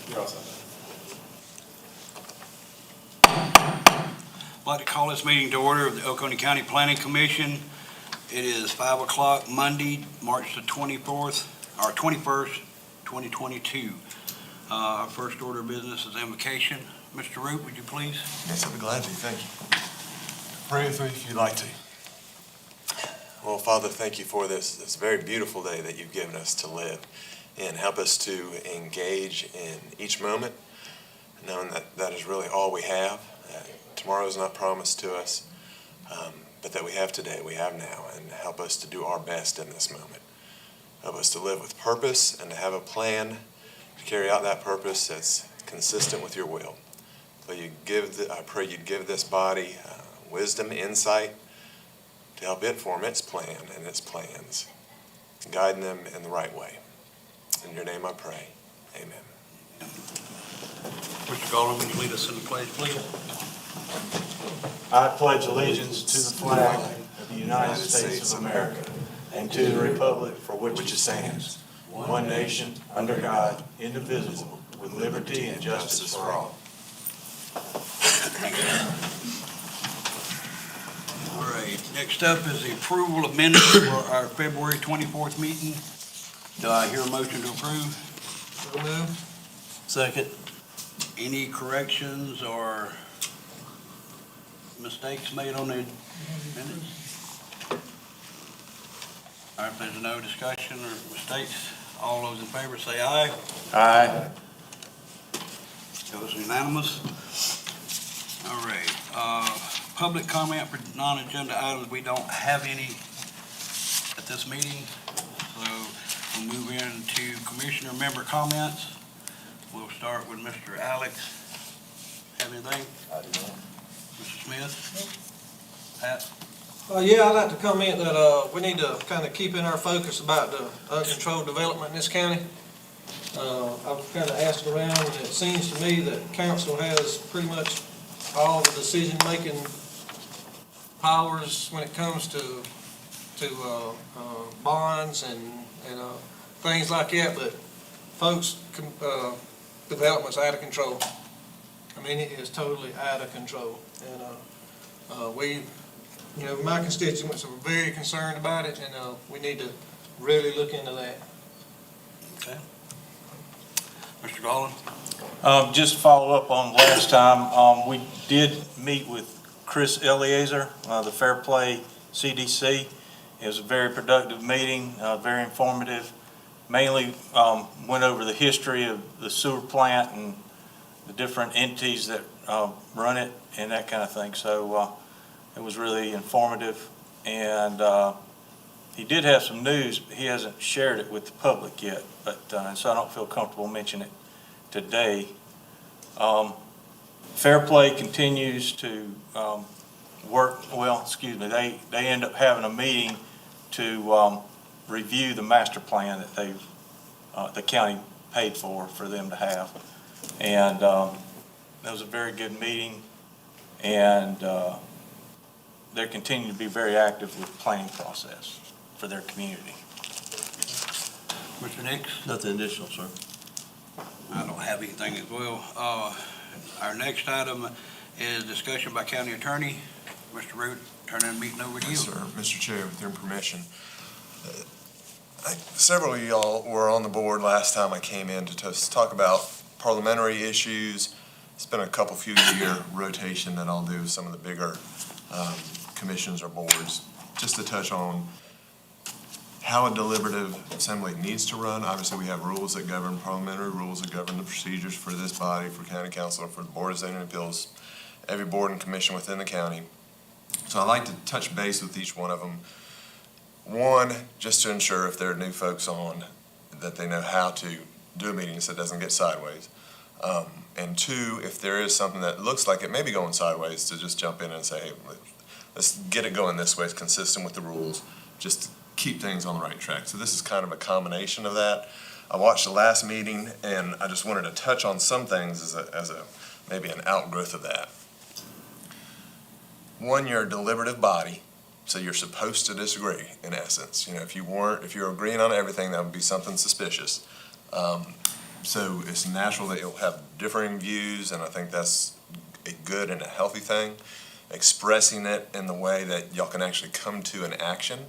You're all set. I'd like to call this meeting to order of the Oconee County Planning Commission. It is 5 o'clock Monday, March the 24th, or 21st, 2022. Our first order of business is invocation. Mr. Root, would you please? Yes, I'd be glad to. Thank you. Pray with me if you'd like to. Well, Father, thank you for this very beautiful day that you've given us to live, and help us to engage in each moment, knowing that that is really all we have. Tomorrow is not promised to us, but that we have today, we have now, and help us to do our best in this moment. Help us to live with purpose and to have a plan to carry out that purpose that's consistent with your will. So I pray you'd give this body wisdom, insight to help it form its plan and its plans, guiding them in the right way. In your name I pray, amen. Mr. Golden, would you lead us in the pledge, please? I pledge allegiance to the flag of the United States of America and to the republic for which it stands, one nation, under God, indivisible, with liberty and justice for all. All right, next up is the approval of minutes for our February 24th meeting. Do I hear a motion to approve? So moved. Second. Any corrections or mistakes made on the minutes? All right, if there's no discussion or mistakes, all those in favor say aye. Aye. It was unanimous. All right, public comment for non-agenda items. We don't have any at this meeting, so we'll move into commissioner member comments. We'll start with Mr. Alex. Have anything? I do not. Mr. Smith? Pat? Yeah, I'd like to comment that we need to kind of keep in our focus about the uncontrolled development in this county. I've kind of asked around, and it seems to me that council has pretty much all the decision-making powers when it comes to bonds and things like that, but folks, development's out of control. I mean, it is totally out of control, and my constituents are very concerned about it, and we need to really look into that. Okay. Mr. Golden? Just follow up on last time, we did meet with Chris Eliezer, the Fair Play CDC. It was a very productive meeting, very informative. Mainly went over the history of the sewer plant and the different entities that run it and that kind of thing. So it was really informative, and he did have some news, but he hasn't shared it with the public yet, but so I don't feel comfortable mentioning it today. Fair Play continues to work, they end up having a meeting to review the master plan that the county paid for them to have. And that was a very good meeting, and they're continuing to be very active with the planning process for their community. Mr. Nix? Nothing additional, sir. I don't have anything as well. Our next item is discussion by county attorney. Mr. Root, turning the meeting over to you. Yes, sir. Mr. Chair, with your permission. Several of y'all were on the board last time I came in to talk about parliamentary issues. It's been a few year rotation that I'll do with some of the bigger commissions or boards, just to touch on how a deliberative assembly needs to run. Obviously, we have rules that govern parliamentary rules that govern the procedures for this body, for county council, for the Board of Zoning Appeals, every board and commission within the county. So I'd like to touch base with each one of them. One, just to ensure if there are new folks on, that they know how to do a meeting so it doesn't get sideways. And two, if there is something that looks like it may be going sideways, to just jump in and say, hey, let's get it going this way. It's consistent with the rules. Just to keep things on the right track. So this is kind of a combination of that. I watched the last meeting, and I just wanted to touch on some things as a maybe an outgrowth of that. One, you're a deliberative body, so you're supposed to disagree, in essence. If you're agreeing on everything, that would be something suspicious. So it's natural that you'll have differing views, and I think that's a good and a healthy thing. Expressing it in the way that y'all can actually come to an action,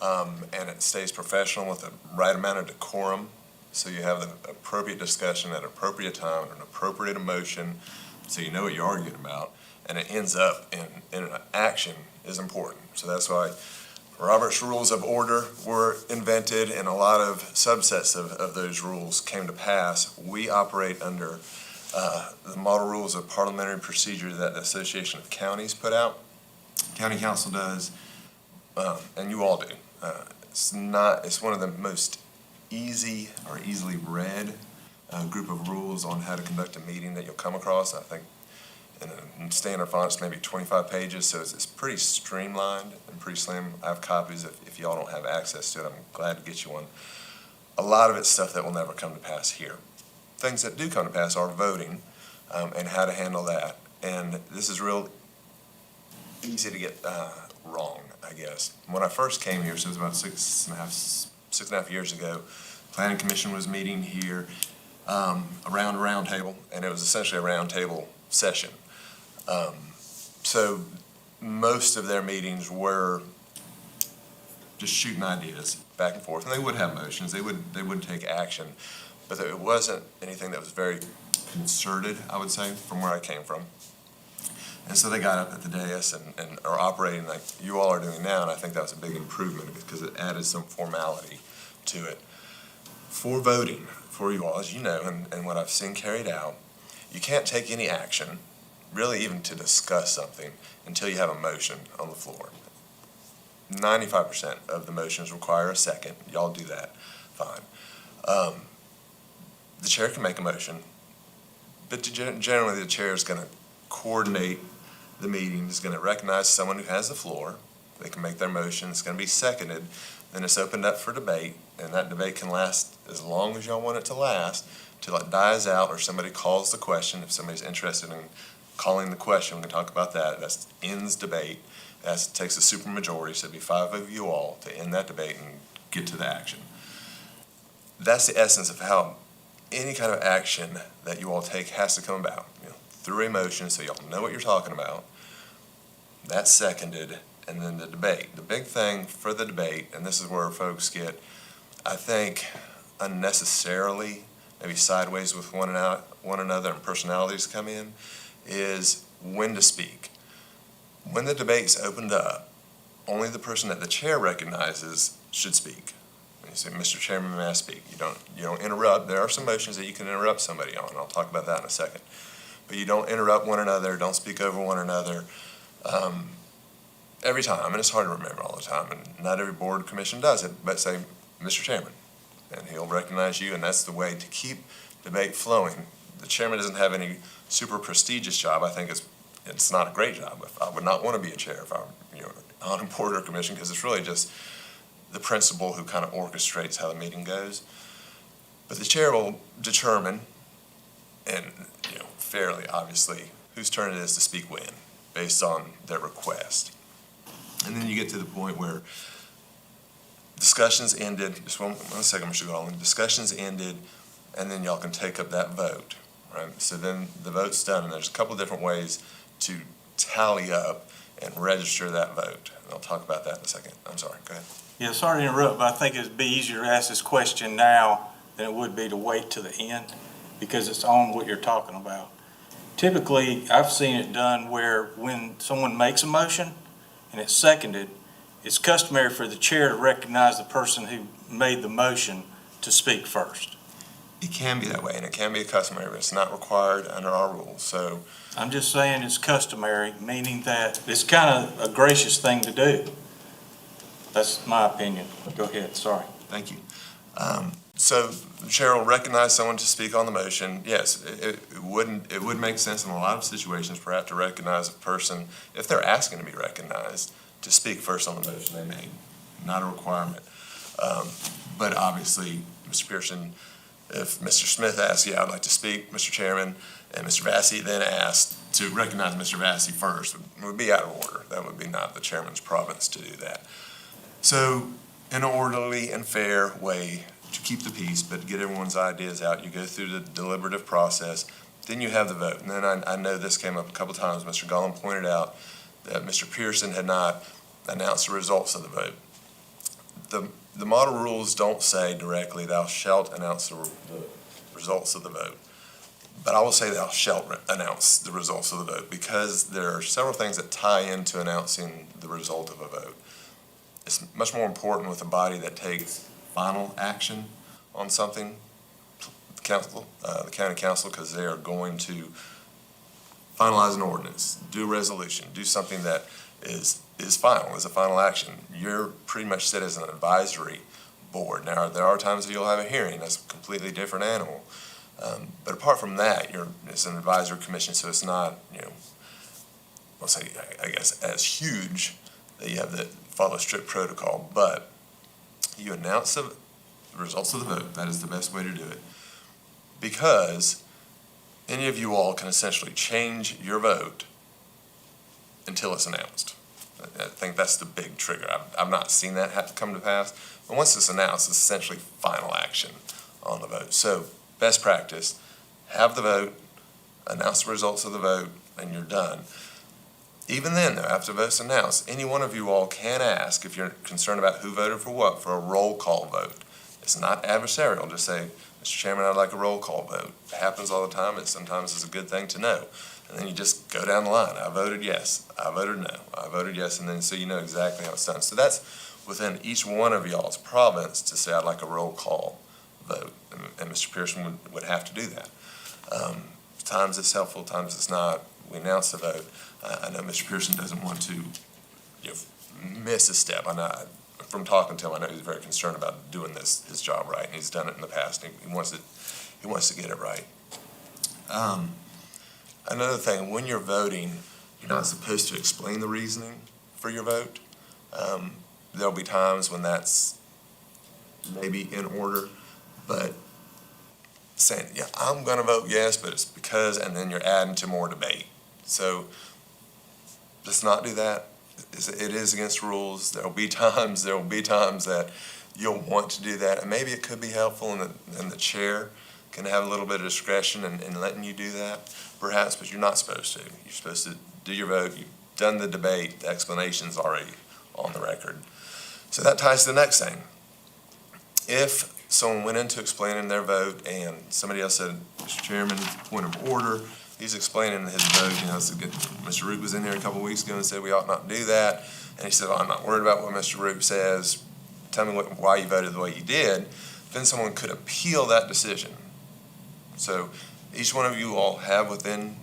and it stays professional with the right amount of decorum, so you have the appropriate discussion at an appropriate time, an appropriate emotion, so you know what you're arguing about, and it ends up in an action is important. So that's why Robert's Rules of Order were invented, and a lot of subsets of those rules came to pass. We operate under the Model Rules of Parliamentary Procedure that the Association of Counties put out. County Council does, and you all do. It's one of the most easy or easily read group of rules on how to conduct a meeting that you'll come across. I think in standard font, it's maybe 25 pages, so it's pretty streamlined and pretty slim. I have copies if y'all don't have access to it. I'm glad to get you one. A lot of it's stuff that will never come to pass here. Things that do come to pass are voting and how to handle that. And this is real easy to get wrong, I guess. When I first came here, so it was about six and a half years ago, Planning Commission was meeting here around a round table, and it was essentially a round table session. So most of their meetings were just shooting ideas back and forth, and they would have motions, they would take action, but it wasn't anything that was very concerted, I would say, from where I came from. And so they got up at the dais and are operating like you all are doing now, and I think that was a big improvement because it added some formality to it. For voting, for you all, as you know, and what I've seen carried out, you can't take any action, really even to discuss something, until you have a motion on the floor. 95% of the motions require a second. Y'all do that, fine. The chair can make a motion, but generally the chair is going to coordinate the meeting, is going to recognize someone who has the floor. They can make their motion. It's going to be seconded. Then it's opened up for debate, and that debate can last as long as y'all want it to last, till it dies out or somebody calls the question. If somebody's interested in calling the question, we can talk about that. That ends debate. That takes a supermajority, so it'd be 5 of you all to end that debate and get to the action. That's the essence of how any kind of action that you all take has to come about, through a motion, so y'all know what you're talking about. That's seconded, and then the debate. The big thing for the debate, and this is where folks get, I think, unnecessarily maybe sideways with one another and personalities come in, is when to speak. When the debate's opened up, only the person that the chair recognizes should speak. And you say, Mr. Chairman, may I speak? You don't interrupt. There are some motions that you can interrupt somebody on. I'll talk about that in a second. But you don't interrupt one another, don't speak over one another. Every time, and it's hard to remember all the time, and not every board commission does it, but say, Mr. Chairman, and he'll recognize you, and that's the way to keep debate flowing. The chairman doesn't have any super prestigious job. I think it's not a great job. I would not want to be a chair if I were on a board or commission, because it's really just the principal who kind of orchestrates how the meeting goes. But the chair will determine, and fairly obviously, whose turn it is to speak when, based on their request. And then you get to the point where discussions ended, just one second, Mr. Garland, discussions ended, and then y'all can take up that vote, right? So then the vote's done, and there's a couple of different ways to tally up and register that vote. And I'll talk about that in a second. I'm sorry, go ahead. Yeah, sorry to interrupt, but I think it'd be easier to ask this question now than it would be to wait to the end, because it's on what you're talking about. Typically, I've seen it done where when someone makes a motion and it's seconded, it's customary for the chair to recognize the person who made the motion to speak first. It can be that way, and it can be customary, but it's not required under our rules. So I'm just saying it's customary, meaning that it's kind of a gracious thing to do. That's my opinion. Go ahead, sorry. thank you. So the chair will recognize someone to speak on the motion. Yes, it would make sense in a lot of situations perhaps to recognize a person, if they're asking to be recognized, to speak first on the motion they made. Not a requirement. But obviously, Mr. Pearson, if Mr. Smith asks, yeah, I'd like to speak, Mr. Chairman, and Mr. Vassy then asked to recognize Mr. Vassy first, it would be out of order. That would be not the chairman's province to do that. So, in an orderly and fair way, to keep the peace, but get everyone's ideas out. You go through the deliberative process, then you have the vote. And then I know this came up a couple times. Mr. Gollum pointed out that Mr. Pearson had not announced the results of the vote. The model rules don't say directly, thou shalt announce the results of the vote. But I will say thou shalt announce the results of the vote, because there are several things that tie into announcing the result of a vote. It's much more important with a body that takes final action on something, the county council, because they are going to finalize an ordinance, do a resolution, do something that is final, is a final action. You're pretty much set as an advisory board. Now, there are times that you'll have a hearing. That's a completely different animal. But apart from that, it's an advisory commission, so it's not, I'll say, I guess, as huge that you have to follow strict protocol. But you announce the results of the vote. That is the best way to do it. Because any of you all can essentially change your vote until it's announced. I think that's the big trigger. I've not seen that come to pass. But once it's announced, it's essentially final action on the vote. So best practice, have the vote, announce the results of the vote, and you're done. Even then, though, after the vote's announced, any one of you all can ask, if you're concerned about who voted for what, for a roll call vote. It's not adversarial. Just say, Mr. Chairman, I'd like a roll call vote. It happens all the time. Sometimes it's a good thing to know. And then you just go down the line. I voted yes. I voted no. I voted yes. And then so you know exactly how it's done. So that's within each one of y'all's province to say, I'd like a roll call vote. And Mr. Pearson would have to do that. Times it's helpful, times it's not. We announce the vote. I know Mr. Pearson doesn't want to miss a step. I know, from talking to him, I know he's very concerned about doing his job right, and he's done it in the past. And he wants to get it right. Another thing, when you're voting, you're not supposed to explain the reasoning for your vote. There'll be times when that's maybe in order, but saying, yeah, I'm going to vote yes, but it's because, and then you're adding to more debate. So let's not do that. It is against rules. There'll be times that you'll want to do that, and maybe it could be helpful, and the chair can have a little bit of discretion in letting you do that, perhaps, but you're not supposed to. You're supposed to do your vote. You've done the debate. The explanation's already on the record. So that ties to the next thing. If someone went into explaining their vote and somebody else said, Mr. Chairman, point of order, he's explaining his vote, Mr. Root was in here a couple weeks ago and said we ought not do that. And he said, I'm not worried about what Mr. Root says. Tell me why you voted the way you did. Then someone could appeal that decision. So each one of you all have within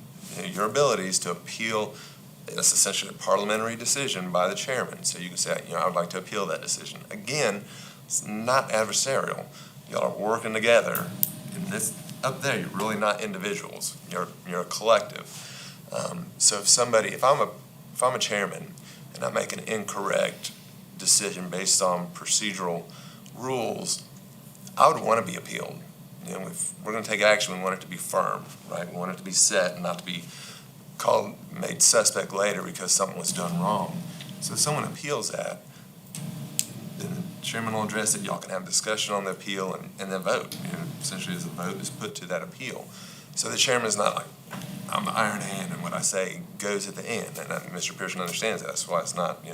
your abilities to appeal. It's essentially a parliamentary decision by the chairman. So you can say, I would like to appeal that decision. Again, it's not adversarial. Y'all are working together. And this, up there, you're really not individuals. You're a collective. So if I'm a chairman and I make an incorrect decision based on procedural rules, I would want to be appealed. If we're going to take action, we want it to be firm, right? We want it to be set and not to be made suspect later because something was done wrong. So if someone appeals that, then the chairman will address it. Y'all can have discussion on the appeal and then vote. Essentially, as a vote is put to that appeal. So the chairman is not like, I'm the iron hand, and what I say goes at the end. And Mr. Pearson understands that. That's why it's not,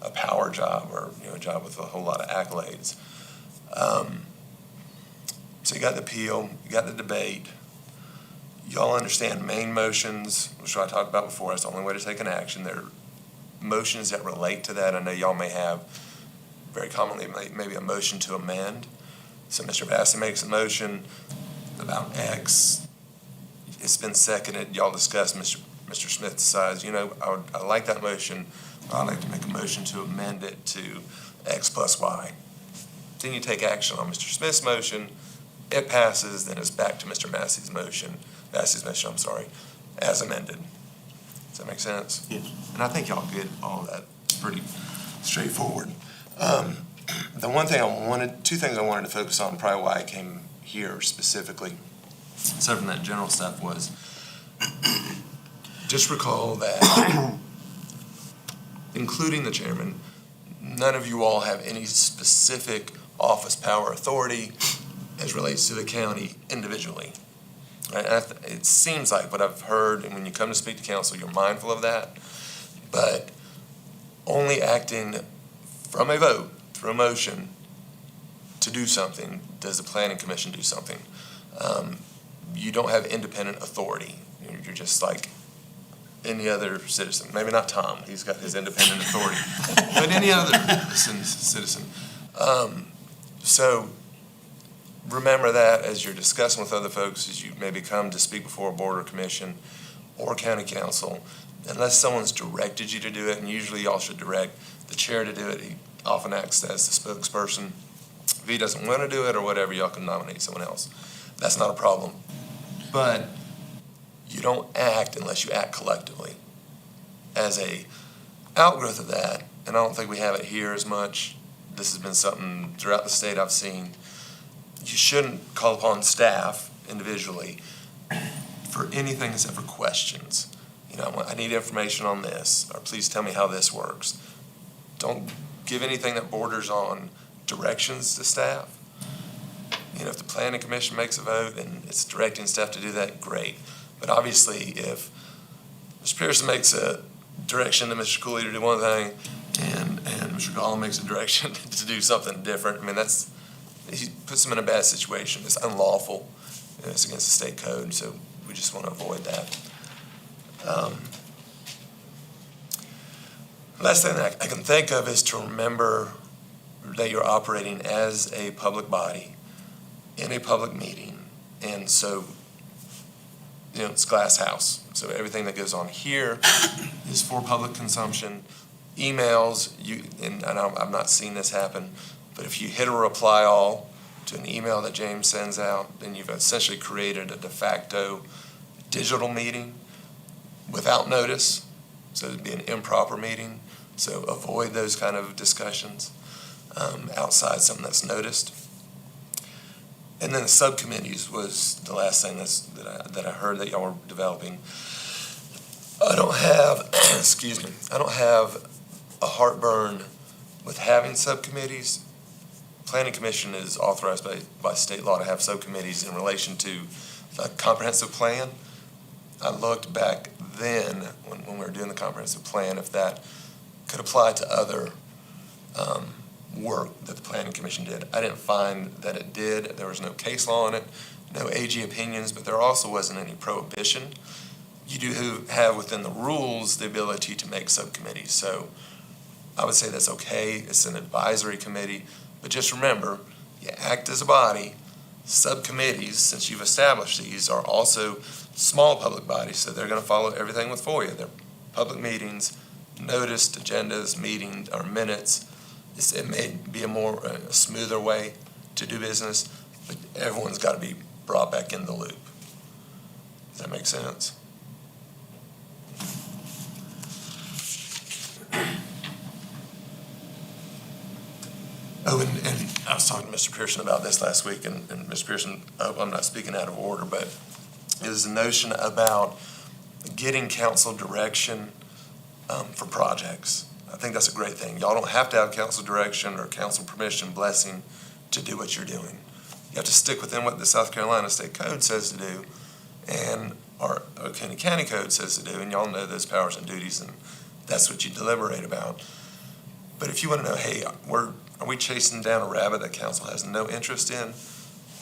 a power job or a job with a whole lot of accolades. So you got the appeal, you got the debate. Y'all understand main motions, which I talked about before. That's the only way to take an action. There are motions that relate to that. I know y'all may have, very commonly, maybe a motion to amend. So Mr. Bassey makes a motion about X. It's been seconded. Y'all discuss. Mr. Smith decides, I like that motion. I'd like to make a motion to amend it to X plus Y. Then you take action on Mr. Smith's motion. It passes. Then it's back to Mr. Bassey's motion, as amended. Does that make sense? Yes. And I think y'all get all of that. It's pretty straightforward. Two things I wanted to focus on, probably why I came here specifically, aside from that general stuff, was just recall that, including the chairman, none of you all have any specific office, power, authority as relates to the county individually. Right? It seems like what I've heard, and when you come to speak to council, you're mindful of that, but only acting from a vote, through a motion, to do something, does the planning commission do something. You don't have independent authority. You're just like any other citizen. Maybe not Tom, he's got his independent authority, but any other citizen. So remember that as you're discussing with other folks, as you maybe come to speak before a board or commission or county council, unless someone's directed you to do it, and usually y'all should direct the chair to do it. He often acts as the spokesperson. If he doesn't want to do it or whatever, y'all can nominate someone else. That's not a problem. But you don't act unless you act collectively. As a outgrowth of that, and I don't think we have it here as much, this has been something throughout the state I've seen, you shouldn't call upon staff individually for anything except for questions. You know, I need information on this, or please tell me how this works. Don't give anything that borders on directions to staff. You know, if the planning commission makes a vote and it's directing staff to do that, great. But obviously, if Mr. Pearson makes a direction to Mr. Cooley to do one thing, and Mr. Gollum makes a direction to do something different, I mean, he puts them in a bad situation. It's unlawful. It's against the state code, so we just want to avoid that. Last thing that I can think of is to remember that you're operating as a public body in a public meeting. And so, you know, it's glass house. So everything that goes on here is for public consumption. Emails, and I'm not seeing this happen, but if you hit a reply all to an email that James sends out, then you've essentially created a de facto digital meeting without notice. So it'd be an improper meeting. So avoid those kind of discussions outside something that's noticed. And then the subcommittees was the last thing that I heard that y'all were developing. I don't have, excuse me, I don't have a heartburn with having subcommittees. Planning Commission is authorized by state law to have subcommittees in relation to the comprehensive plan. I looked back then when we were doing the comprehensive plan if that could apply to other work that the Planning Commission did. I didn't find that it did. There was no case law on it, no AG opinions, but there also wasn't any prohibition. You do have within the rules the ability to make subcommittees. So I would say that's okay. It's an advisory committee. But just remember, you act as a body. Subcommittees, since you've established these, are also small public bodies, so they're going to follow everything with FOIA. They're public meetings, noticed agendas, meeting or minutes. It may be a smoother way to do business, but everyone's got to be brought back in the loop. Does that make sense? Oh, and I was talking to Mr. Pearson about this last week, and Mr. Pearson, I'm not speaking out of order, but it was the notion about getting council direction for projects. I think that's a great thing. Y'all don't have to have council direction or council permission, blessing to do what you're doing. You have to stick within what the South Carolina State Code says to do and our Oconee County Code says to do, and y'all know those powers and duties, and that's what you deliberate about. But if you want to know, hey, are we chasing down a rabbit that council has no interest in?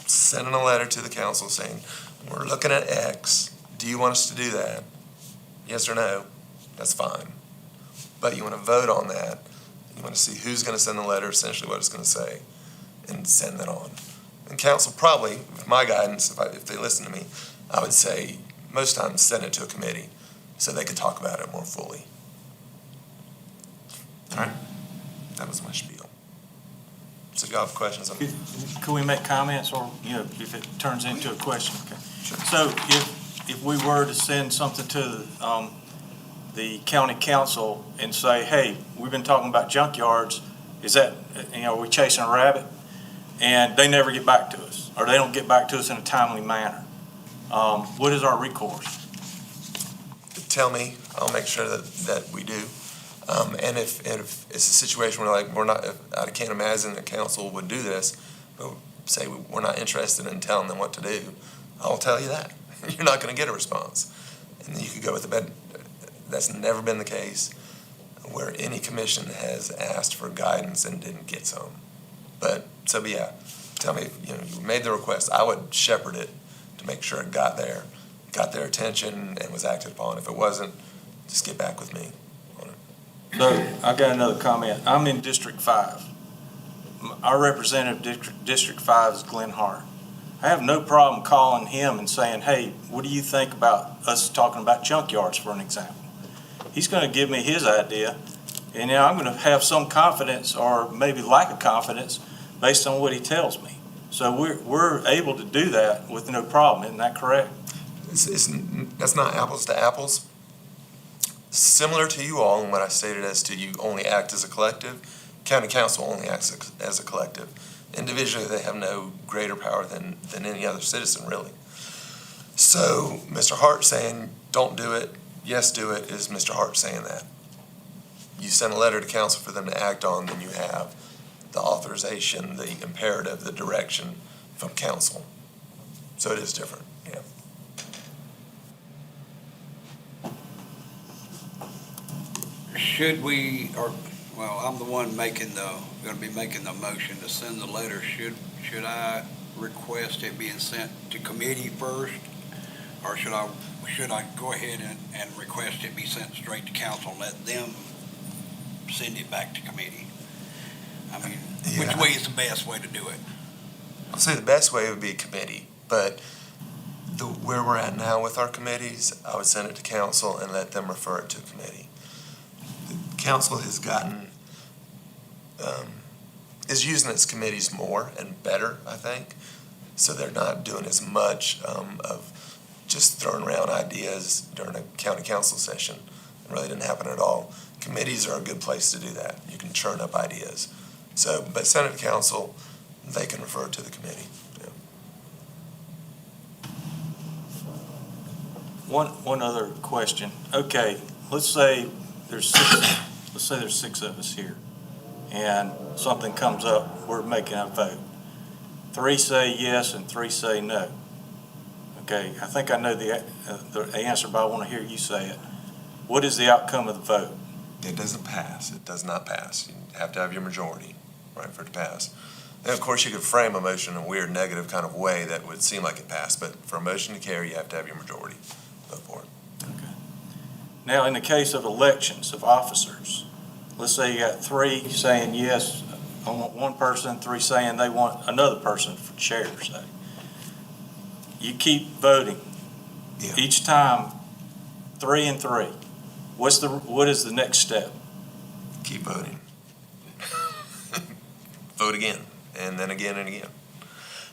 Sending a letter to the council saying, we're looking at X. Do you want us to do that? Yes or no? That's fine. But you want to vote on that. You want to see who's going to send the letter, essentially what it's going to say, and send that on. And council probably, with my guidance, if they listen to me, I would say most times send it to a committee so they could talk about it more fully. All right? That was my spiel. So if y'all have questions, Could we make comments, or, if it turns into a question? Okay. Sure. So if we were to send something to the county council and say, hey, we've been talking about junkyards, is that, are we chasing a rabbit? And they never get back to us, or they don't get back to us in a timely manner. What is our recourse? tell me. I'll make sure that we do. And if it's a situation where like, I can't imagine that council would do this, but say we're not interested in telling them what to do, I'll tell you that. You're not gonna get a response. And then you could go with the bed. That's never been the case where any commission has asked for guidance and didn't get some. But yeah, tell me, you made the request, I would shepherd it to make sure it got their attention and was acted upon. If it wasn't, just get back with me on it. So I got another comment. I'm in District 5. Our representative, District 5 is Glenn Hart. I have no problem calling him and saying, hey, what do you think about us talking about junkyards, for an example? He's going to give me his idea, and I'm going to have some confidence or maybe lack of confidence based on what he tells me. So we're able to do that with no problem. Isn't that correct? That's not apples to apples. Similar to you all, and what I stated as to you only act as a collective, county council only acts as a collective. Individually, they have no greater power than any other citizen, really. So Mr. Hart saying, don't do it, yes, do it, is Mr. Hart saying that. You send a letter to council for them to act on, then you have the authorization, the imperative, the direction from council. So it is different, yeah. Should we, I'm the one gonna be making the motion to send the letter. Should I request it being sent to committee first? Or should I go ahead and request it be sent straight to council and let them send it back to committee? I mean, which way is the best way to do it? I'll say the best way would be committee, but where we're at now with our committees, I would send it to council and let them refer it to committee. The council has is using its committees more and better, I think, so they're not doing as much of just throwing around ideas during a county council session. It really didn't happen at all. Committees are a good place to do that. You can churn up ideas. So, but send it to council, they can refer it to the committee. Yeah. One other question. Okay, let's say there's 6 of us here, and something comes up, we're making a vote. 3 say yes and 3 say no. Okay, I think I know the answer, but I want to hear you say it. What is the outcome of the vote? It doesn't pass. It does not pass. You have to have your majority, right, for it to pass. And of course, you could frame a motion in a weird negative kind of way that would seem like it passed, but for a motion to carry, you have to have your majority vote for it. Okay. Now, in the case of elections of officers, let's say you got 3 saying yes, I want one person, 3 saying they want another person for chair, say. You keep voting. Yeah. Each time, 3 and 3. What is the next step? Keep voting. Vote again, and then again and again.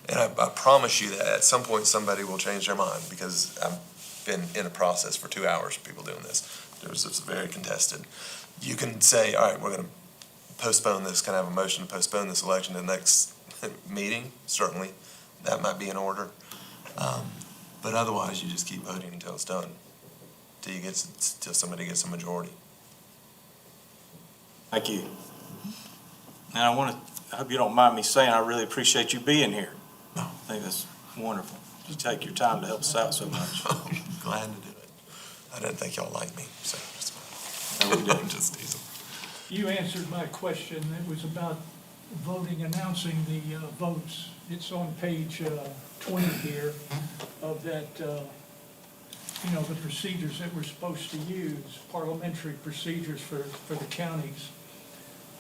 And I promise you that at some point somebody will change their mind, because I've been in a process for 2 hours, people doing this. It's very contested. You can say, all right, we're going to postpone this. Can I have a motion to postpone this election to the next meeting? Certainly, that might be in order. But otherwise, you just keep voting until it's done, till somebody gets a majority. Thank you. And I hope you don't mind me saying, I really appreciate you being here. No. I think that's wonderful. You take your time to help us out so much. I'm glad to do it. I didn't think y'all liked me, so No, we didn't. just teasing. You answered my question. It was about voting, announcing the votes. It's on page 20 here of that, the procedures that we're supposed to use, parliamentary procedures for the counties.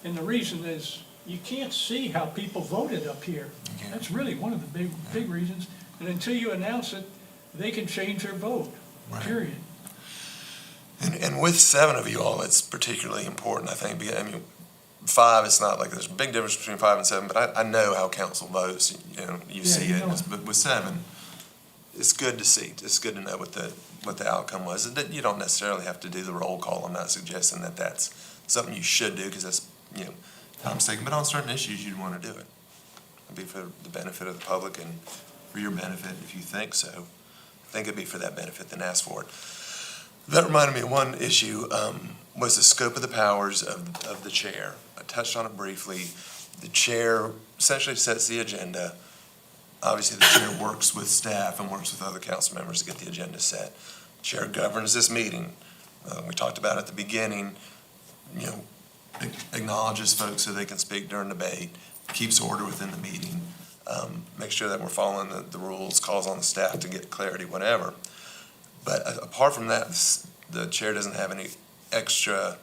And the reason is, you can't see how people voted up here. Okay. That's really one of the big reasons. And until you announce it, they can change their vote, Right. period. And with 7 of you all, it's particularly important, I think, because, 5, it's not like there's a big difference between 5 and 7, but I know how council votes, you see it. But with 7, it's good to see. It's good to know what the outcome was. And that you don't necessarily have to do the roll call. I'm not suggesting that that's something you should do, because that's, time's taken. But on certain issues, you'd want to do it. It'd be for the benefit of the public and for your benefit if you think so. I think it'd be for that benefit, then ask for it. That reminded me of one issue, was the scope of the powers of the chair. I touched on it briefly. The chair essentially sets the agenda. Obviously, the chair works with staff and works with other council members to get the agenda set. Chair governs this meeting. We talked about at the beginning, acknowledges folks so they can speak during debate, keeps order within the meeting, makes sure that we're following the rules, calls on the staff to get clarity, whatever. But apart from that, the chair doesn't have any extra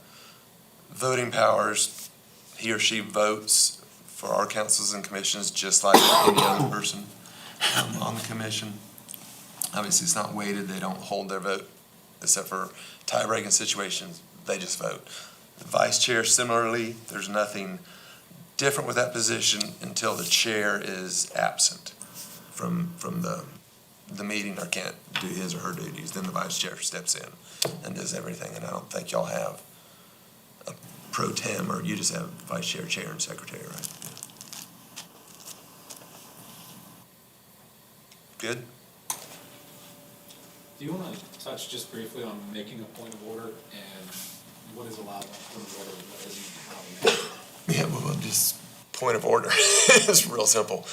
voting powers. He or she votes for our councils and commissions just like any other person on the commission. Obviously, it's not weighted. They don't hold their vote, except for tie-breaking situations. They just vote. The vice chair, similarly, there's nothing different with that position until the chair is absent from the meeting or can't do his or her duties. Then the vice chair steps in and does everything. And I don't think y'all have a pro tem, or you just have vice chair, chair, and secretary, right? Good? Do you want to touch just briefly on making a point of order and what is allowed on point of order, what isn't, how we make it? Yeah, well, just point of order. It's real simple.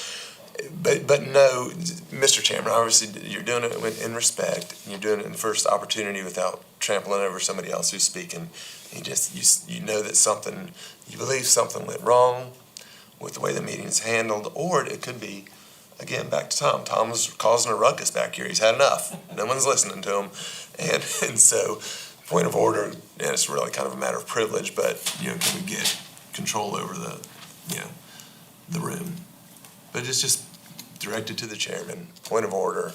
But no, Mr. Chairman, obviously you're doing it in respect. You're doing it in the first opportunity without trampling over somebody else who's speaking. You know that you believe something went wrong with the way the meeting's handled, or it could be, again, back to Tom. Tom was causing a ruckus back here. He's had enough. No one's listening to him. And so, point of order, and it's really kind of a matter of privilege, but, can we get control over the room? But it's just directed to the chairman, point of order.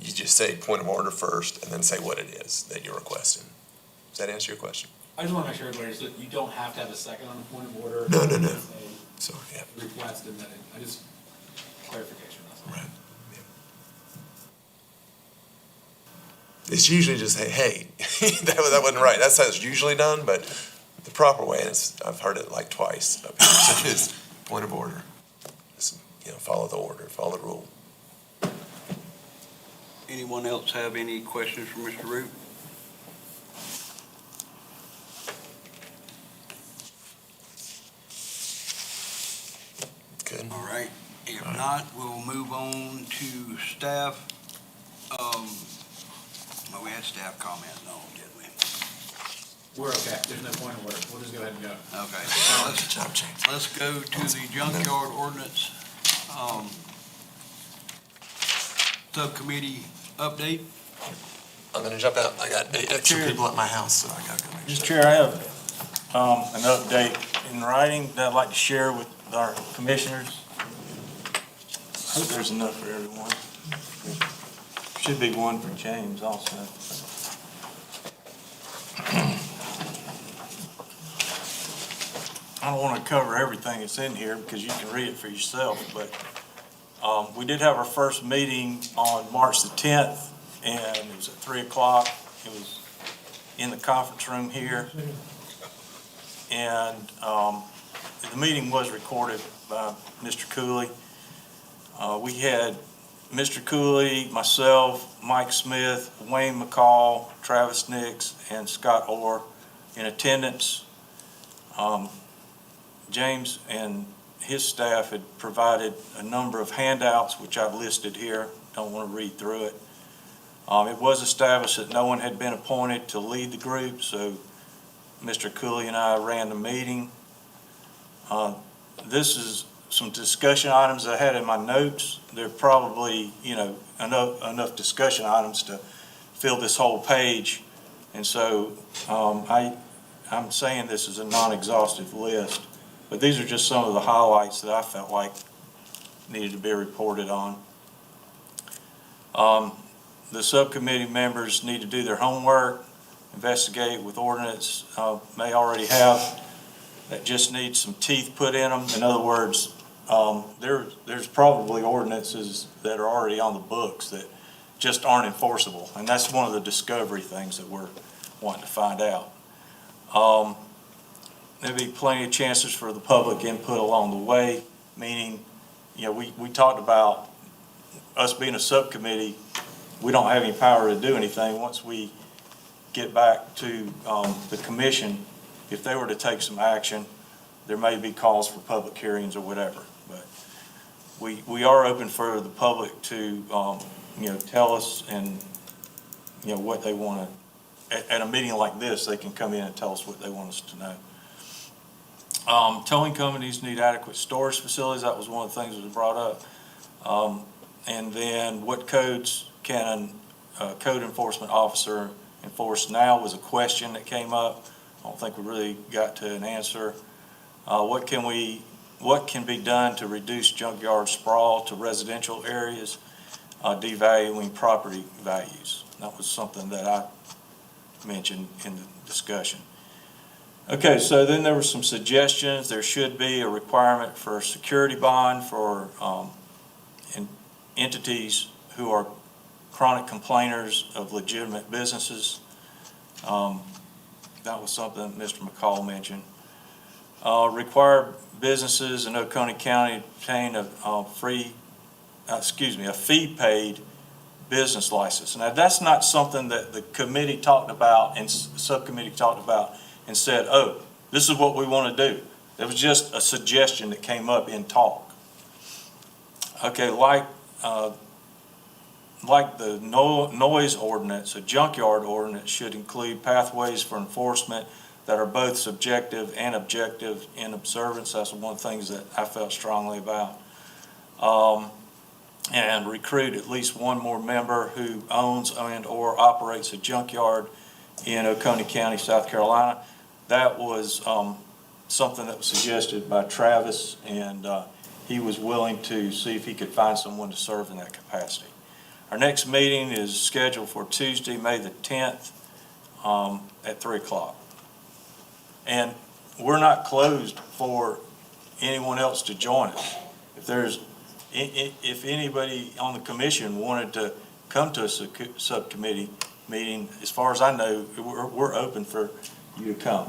You just say point of order first, and then say what it is that you're requesting. Does that answer your question? I just want to make sure everybody, so you don't have to have a second on the point of order. No. It's So, yeah. a request and then, I just, clarification, that's all. Right. Yeah. It's usually just, hey, that wasn't right. That's how it's usually done, but the proper way, and I've heard it like twice up here, so is point of order. Just, follow the order, follow the rule. Anyone else have any questions for Mr. Root? Good. All right. If not, we'll move on to staff. Well, we had staff comment, no, didn't we? We're okay, there's no point of order, we'll just go ahead and go. Okay, so let's go to the junkyard ordinance, subcommittee update. I'm gonna jump out. I got 8 extra people at my house, so I gotta go make sure. Mr. Chair, I have an update in writing that I'd like to share with our commissioners. I hope there's enough for everyone. Should be one for James also. I don't want to cover everything that's in here because you can read it for yourself, but we did have our first meeting on March the 10th, and it was at 3 o'clock. It was in the conference room here. And the meeting was recorded by Mr. Cooley. We had Mr. Cooley, myself, Mike Smith, Wayne McCall, Travis Nix, and Scott Orr in attendance. James and his staff had provided a number of handouts, which I've listed here. Don't want to read through it. It was established that no one had been appointed to lead the group, so Mr. Cooley and I ran the meeting. This is some discussion items I had in my notes. There are probably, enough discussion items to fill this whole page. And so I'm saying this is a non-exhaustive list, but these are just some of the highlights that I felt like needed to be reported on. The subcommittee members need to do their homework, investigate with ordinance may already have that just needs some teeth put in them. In other words, there's probably ordinances that are already on the books that just aren't enforceable, and that's one of the discovery things that we're wanting to find out. There'll be plenty of chances for the public input along the way, meaning, we talked about us being a subcommittee. We don't have any power to do anything. Once we get back to the commission. If they were to take some action, there may be calls for public hearings or whatever. But we are open for the public to, tell us and, what they want to, at a meeting like this, they can come in and tell us what they want us to know. Towing companies need adequate storage facilities. That was one of the things that was brought up. And then what codes can a code enforcement officer enforce now was a question that came up. I don't think we really got to an answer. What can be done to reduce junkyard sprawl to residential areas, devaluing property values? That was something that I mentioned in the discussion. Okay, so then there were some suggestions. There should be a requirement for a security bond for entities who are chronic complainers of legitimate businesses. That was something Mr. McCall mentioned. Require businesses in Oconee County to obtain a fee-paid business license. Now, that's not something that the committee talked about and subcommittee talked about and said, oh, this is what we want to do. It was just a suggestion that came up in talk. Okay, like the noise ordinance, a junkyard ordinance should include pathways for enforcement that are both subjective and objective in observance. That's one of the things that I felt strongly about. And recruit at least one more member who owns and or operates a junkyard in Oconee County, South Carolina. That was something that was suggested by Travis, and he was willing to see if he could find someone to serve in that capacity. Our next meeting is scheduled for Tuesday, May the 10th at 3 o'clock. And we're not closed for anyone else to join us. If anybody on the commission wanted to come to a subcommittee meeting, as far as I know, we're open for you to come.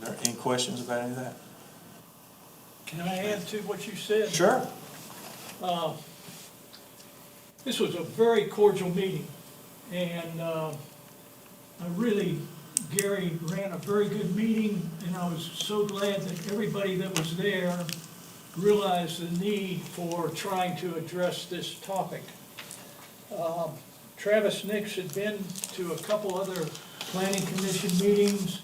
Are there any questions about any of that? Can I add to what you said? Sure. This was a very cordial meeting, and Gary ran a very good meeting, and I was so glad that everybody that was there realized the need for trying to address this topic. Travis Nix had been to a couple other planning commission meetings,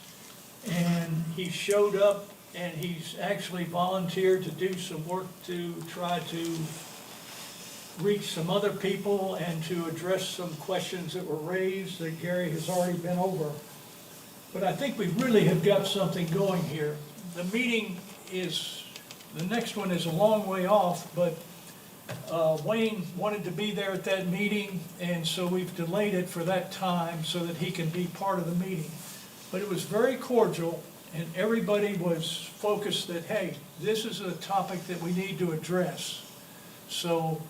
and he showed up, and he's actually volunteered to do some work to try to reach some other people and to address some questions that were raised that Gary has already been over. But I think we really have got something going here. The next one is a long way off, but Wayne wanted to be there at that meeting, and so we've delayed it for that time so that he can be part of the meeting. But it was very cordial, and everybody was focused that, hey, this is a topic that we need to address. So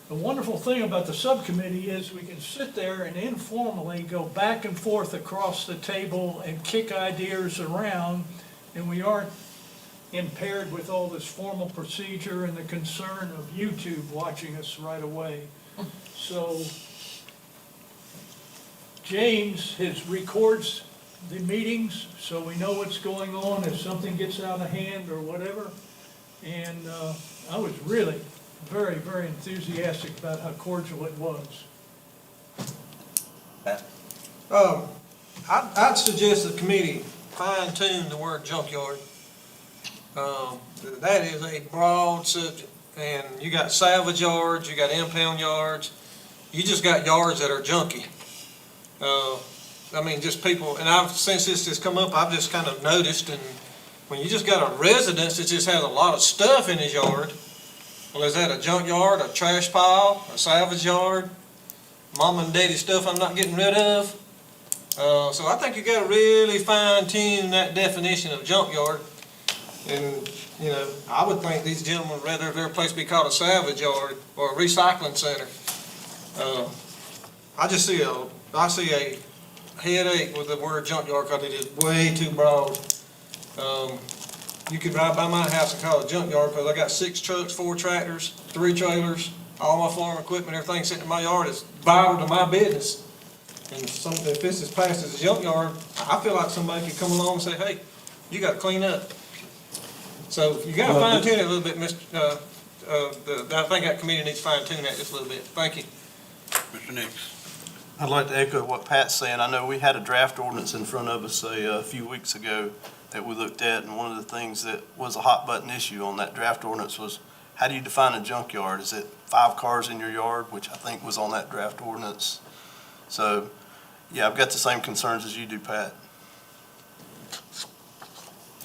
the wonderful thing about the subcommittee is we can sit there and informally go back and forth across the table and kick ideas around, and we aren't impaired with all this formal procedure and the concern of YouTube watching us right away. So James records the meetings, so we know what's going on if something gets out of hand or whatever. And I was really very, very enthusiastic about how cordial it was. I'd suggest the committee fine-tune the word junkyard. That is a broad subject, and you got salvage yards, you got impound yards, you just got yards that are junky. Just people, and since this has come up, I've just kind of noticed, and when you just got a residence that just has a lot of stuff in his yard, well, is that a junkyard, a trash pile, a salvage yard, mom and daddy stuff I'm not getting rid of? So I think you got to really fine-tune that definition of junkyard. And, I would think these gentlemen would rather their place be called a salvage yard or a recycling center. I see a headache with the word junkyard because it is way too broad. You could ride by my house and call it a junkyard because I got 6 trucks, 4 tractors, 3 trailers, all my farm equipment, everything sitting in my yard is vital to my business. And if this is classed as a junkyard, I feel like somebody could come along and say, hey, you gotta clean up. So you gotta fine tune it a little bit, Mr., I think that committee needs to fine tune that just a little bit. Thank you. Mr. Nix. I'd like to echo what Pat's saying. I know we had a draft ordinance in front of us a few weeks ago that we looked at, and one of the things that was a hot button issue on that draft ordinance was, how do you define a junkyard? Is it 5 cars in your yard, which I think was on that draft ordinance? So, yeah, I've got the same concerns as you do, Pat.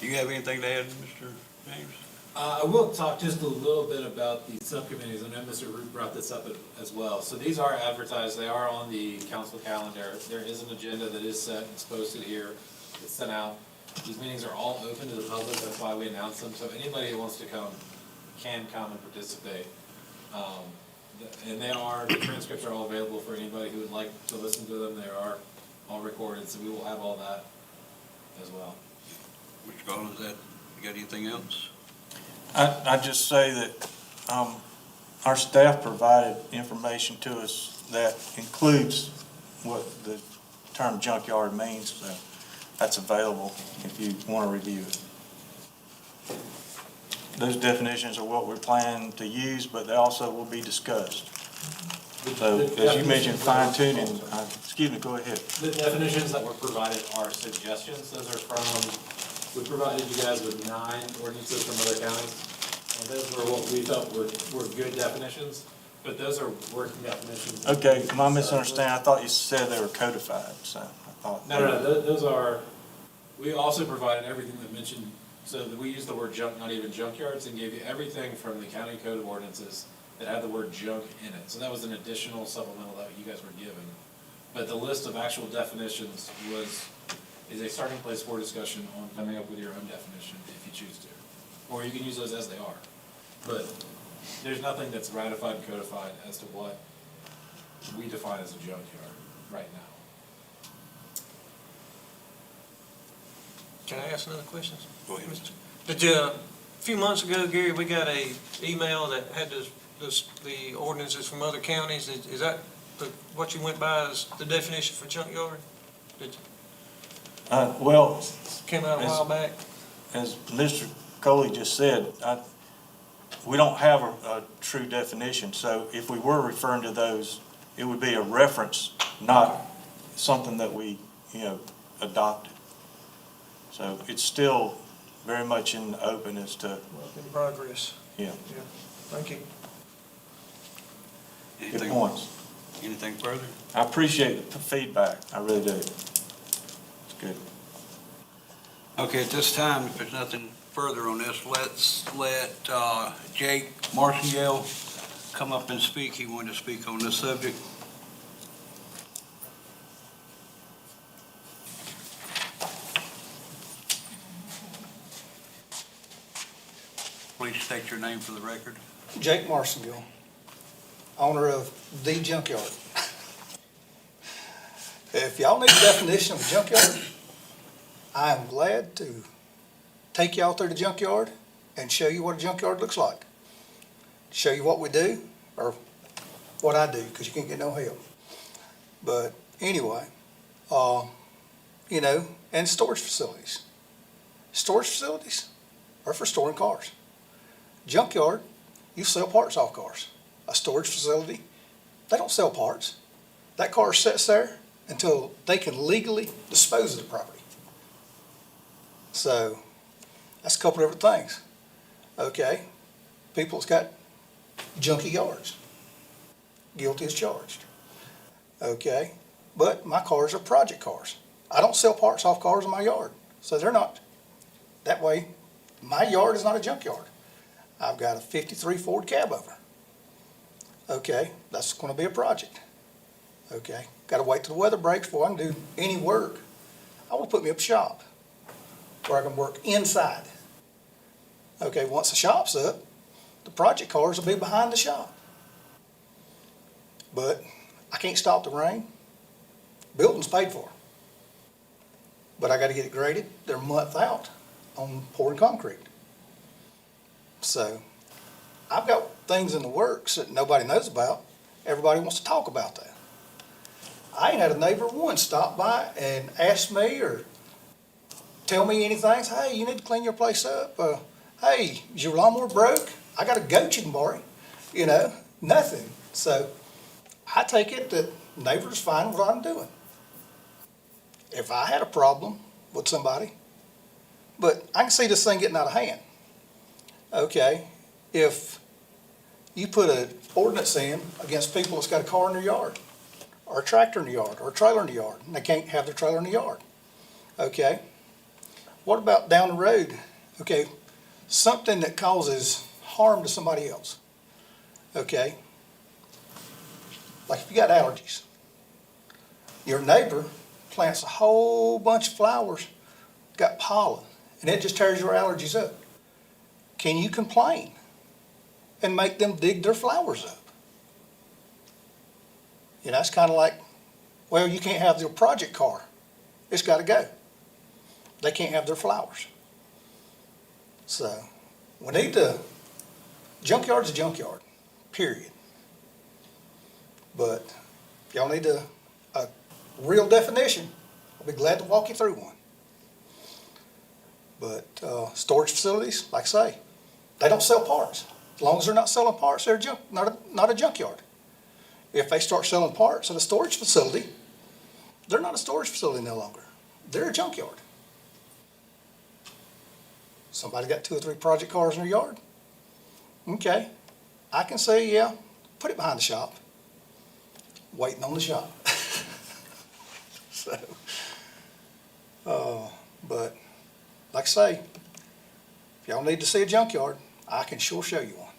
Do you have anything to add, Mr. James? I will talk just a little bit about the subcommittees. I know Mr. Root brought this up as well. So these are advertised, they are on the council calendar. There is an agenda that is set, it's posted here, it's sent out. These meetings are all open to the public, that's why we announce them. So anybody who wants to come can come and participate. And the transcripts are all available for anybody who would like to listen to them. They are all recorded, so we will have all that as well. Mr. Collins, you got anything else? I just say that our staff provided information to us that includes what the term junkyard means, so that's available if you want to review it. Those definitions are what we're planning to use, but they also will be discussed. So, as you mentioned, fine tuning, excuse me, go ahead. The definitions that were provided are suggestions. Those are from, we provided you guys with 9 ordinances from other counties. And those were what we felt were good definitions, but those are working definitions. Okay, my misunderstanding, I thought you said they were codified, so I thought. No, those are, we also provided everything that mentioned, so that we used the word junk, not even junkyards, and gave you everything from the county code of ordinances that had the word junk in it. So that was an additional supplemental that you guys were given. But the list of actual definitions is a starting place for discussion on coming up with your own definition if you choose to. Or you can use those as they are. But there's nothing that's ratified and codified as to what we define as a junkyard right now. Can I ask another question? Go ahead. Did you, a few months ago, Gary, we got a email that had the ordinances from other counties. Is that what you went by as the definition for junkyard? Well, Came out a while back? as Mr. Coley just said, we don't have a true definition, so if we were referring to those, it would be a reference, not something that we, adopted. So it's still very much in the open as to, Work in progress. yeah, Thank you. good Anything, points. anything further? I appreciate the feedback, I really do. It's good. Okay, at this time, if there's nothing further on this, let's let Jake Martingale come up and speak. He wanted to speak on this subject. Please state your name for the record. Jake Marcingill, owner of The Junkyard. If y'all need a definition of a junkyard, I am glad to take y'all through the junkyard and show you what a junkyard looks like. Show you what we do, or what I do, because you can't get no help. But anyway, and storage facilities. Storage facilities are for storing cars. Junkyard, you sell parts off cars. A storage facility, they don't sell parts. That car sits there until they can legally dispose of the property. So, that's a couple of different things. Okay, people's got junky yards. Guilty as charged. Okay, but my cars are project cars. I don't sell parts off cars in my yard, so they're not. That way, my yard is not a junkyard. I've got a '53 Ford cab over. Okay, that's going to be a project. Okay, got to wait till the weather breaks before I can do any work. I want to put me up a shop where I can work inside. Okay, once the shop's up, the project cars will be behind the shop. But I can't stop the rain. Building's paid for. But I got to get it graded. They're a month out on pouring concrete. So I've got things in the works that nobody knows about. Everybody wants to talk about that. I ain't had a neighbor once stop by and ask me or tell me anything. Say, hey, you need to clean your place up. Hey, is your lawnmower broke? I got a goat you can borrow. You know, nothing. So I take it that neighbors find what I'm doing. If I had a problem with somebody, but I can see this thing getting out of hand. Okay, if you put an ordinance in against people that's got a car in their yard, or a tractor in the yard, or a trailer in the yard, and they can't have their trailer in the yard. Okay, what about down the road? Okay, something that causes harm to somebody else. Okay, like if you got allergies, your neighbor plants a whole bunch of flowers, got pollen, and it just tears your allergies up. Can you complain and make them dig their flowers up? You know, it's kind of like, well, you can't have your project car. It's got to go. They can't have their flowers. So we need to, junkyard's a junkyard, period. But if y'all need a real definition, I'll be glad to walk you through one. But storage facilities, like I say, they don't sell parts. As long as they're not selling parts, they're not a junkyard. If they start selling parts at a storage facility, they're not a storage facility no longer. They're a junkyard. Somebody got 2 or 3 project cars in their yard? Okay, I can say, yeah, put it behind the shop. Waiting on the shop. So, but like I say, if y'all need to see a junkyard, I can sure show you one.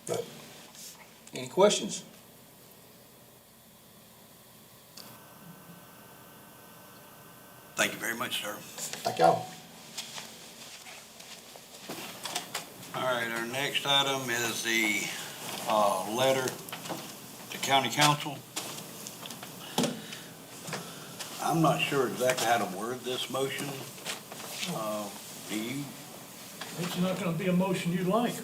But, any questions? Thank you very much, sir. Thank y'all. All right, our next item is the letter to county council. I'm not sure exactly how to word this motion. Do you? It's not gonna be a motion you like.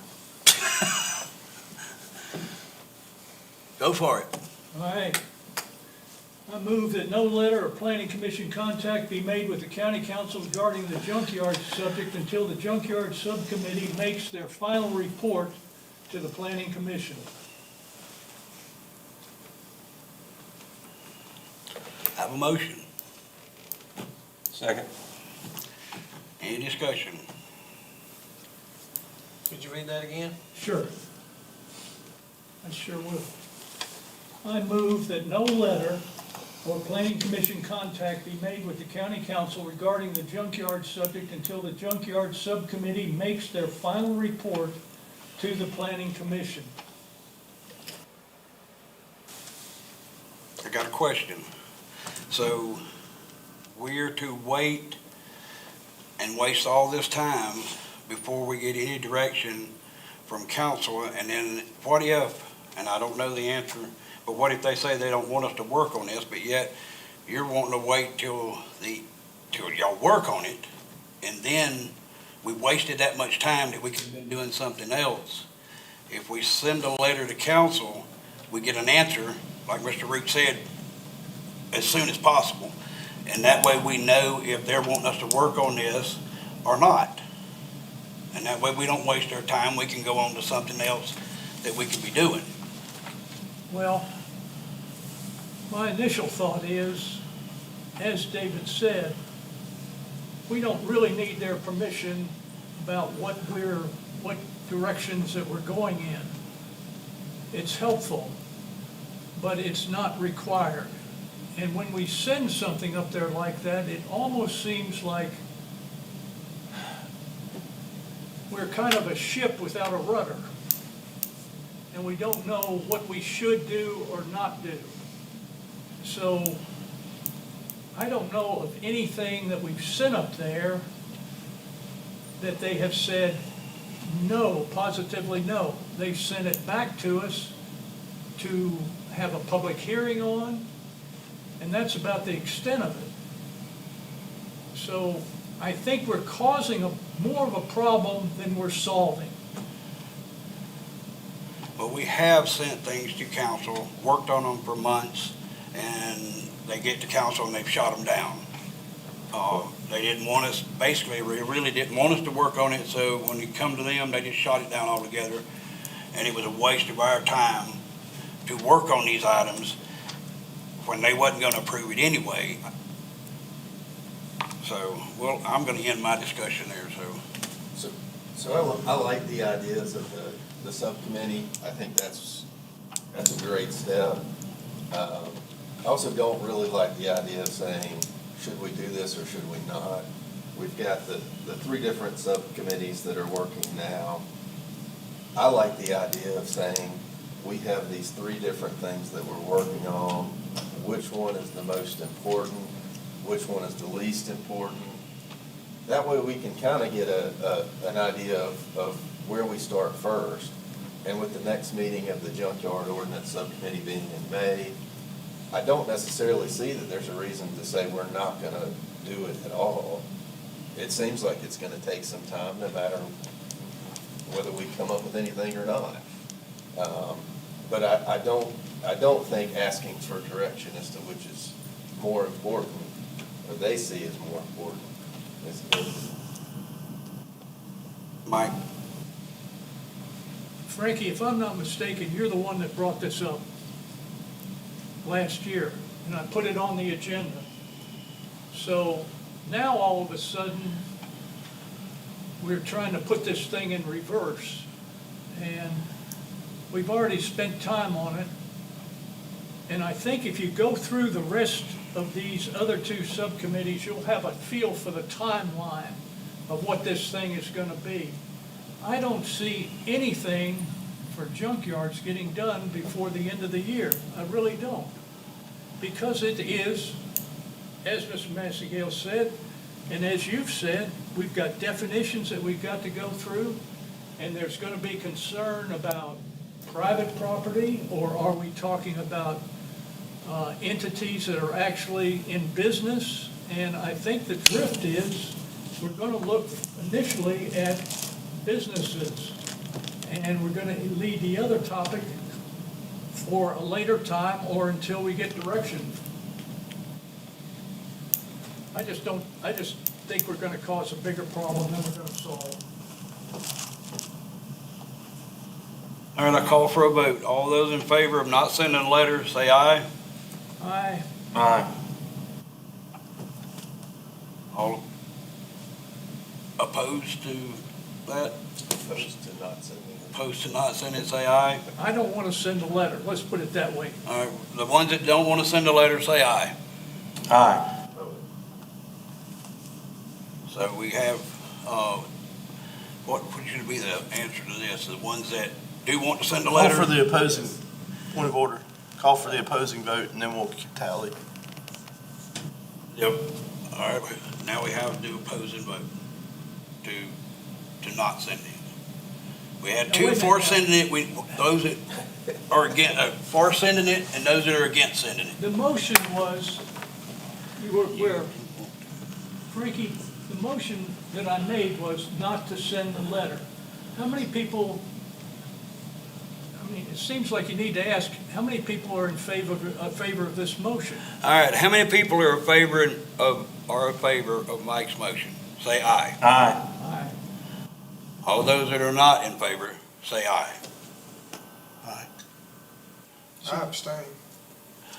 Go for it. All right. I move that no letter or planning commission contact be made with the county council regarding the junkyard subject until the junkyard subcommittee makes their final report to the planning commission. I have a motion. Second. Any discussion? Could you read that again? Sure. I sure will. I move that no letter or planning commission contact be made with the county council regarding the junkyard subject until the junkyard subcommittee makes their final report to the planning commission. I got a question. So we're to wait and waste all this time before we get any direction from council, and then what if, and I don't know the answer, but what if they say they don't want us to work on this, but yet you're wanting to wait till y'all work on it, and then we wasted that much time that we could have been doing something else. If we send a letter to council, we get an answer, like Mr. Root said, as soon as possible. And that way we know if they're wanting us to work on this or not. And that way we don't waste our time, we can go on to something else that we could be doing. Well, my initial thought is, as David said, we don't really need their permission about what directions that we're going in. It's helpful, but it's not required. And when we send something up there like that, it almost seems like we're kind of a ship without a rudder. And we don't know what we should do or not do. So I don't know of anything that we've sent up there that they have said no, positively no. They've sent it back to us to have a public hearing on, and that's about the extent of it. So I think we're causing more of a problem than we're solving. but we have sent things to council, worked on them for months, and they get to council and they've shot them down. They didn't want us, basically, they really didn't want us to work on it, so when you come to them, they just shot it down altogether. And it was a waste of our time to work on these items when they wasn't gonna approve it anyway. So, well, I'm gonna end my discussion there, so. So I like the ideas of the subcommittee. I think that's a great step. I also don't really like the idea of saying, should we do this or should we not? We've got the three different subcommittees that are working now. I like the idea of saying, we have these three different things that we're working on. Which one is the most important? Which one is the least important? That way we can kind of get an idea of where we start first. And with the next meeting of the junkyard ordinance subcommittee being in May, I don't necessarily see that there's a reason to say we're not gonna do it at all. It seems like it's gonna take some time, no matter whether we come up with anything or not. But I don't think asking for direction as to which is more important, or they see as more important, is Mike? Frankie, if I'm not mistaken, you're the one that brought this up last year, and I put it on the agenda. So now all of a sudden, we're trying to put this thing in reverse, and we've already spent time on it. And I think if you go through the rest of these other two subcommittees, you'll have a feel for the timeline of what this thing is gonna be. I don't see anything for junkyards getting done before the end of the year. I really don't. Because it is, as Mr. Massey-Gale said, and as you've said, we've got definitions that we've got to go through, and there's gonna be concern about private property, or are we talking about entities that are actually in business? And I think the drift is, we're gonna look initially at businesses, and we're gonna leave the other topic for a later time or until we get direction. I just think we're gonna cause a bigger problem than we're gonna solve. All right, I call for a vote. All those in favor of not sending a letter, say aye. Aye. Aye. All opposed to that? opposed to not sending it. Opposed to not sending, say aye. I don't wanna send a letter, let's put it that way. All right, the ones that don't want to send a letter, say aye. Aye. So we have, what should be the answer to this? The ones that do want to send a Call letter? for the opposing, point of order, call for the opposing vote, and then we'll tally. Yep. All right, now we have to do opposing vote to not send it. We had two for sending it, those that are against, for sending it, and those that are against sending it. The motion was, Frankie, the motion that I made was not to send the letter. How many people, I mean, it seems like you need to ask, how many people are in favor of this motion? All right, how many people are in favor of Mike's motion? Say aye. Aye. Aye. All those that are not in favor, say aye. I abstain.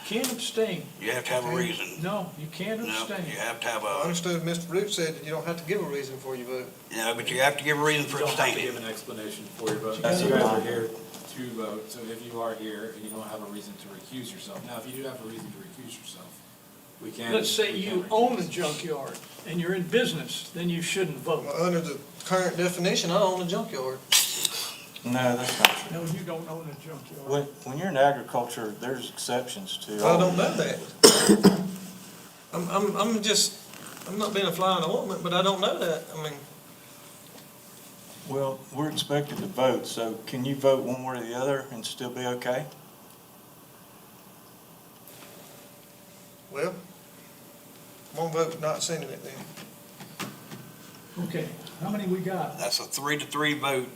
Can't abstain. You have to have a reason. No, you can't No, abstain. you have to have I a, understood Mr. Root said that you don't have to give a reason for your vote. but you have to give a reason You for don't have to abstaining. give an explanation for your vote. That's You guys right. are here to vote, so if you are here and you don't have a reason to recuse yourself, now, if you do have a reason to recuse yourself, we can. Let's say we can you recuse. own a junkyard and you're in business, then you shouldn't vote. Well, under the current definition, I own a junkyard. No, that's not true. No, you don't own a junkyard. When you're in agriculture, there's exceptions to. I don't know that. I'm not being a fly in the ointment, but I don't know that. I mean, Well, we're expected to vote, so can you vote one way or the other and still be okay? well, one vote not sending it then. Okay, how many we got? That's a 3-3 vote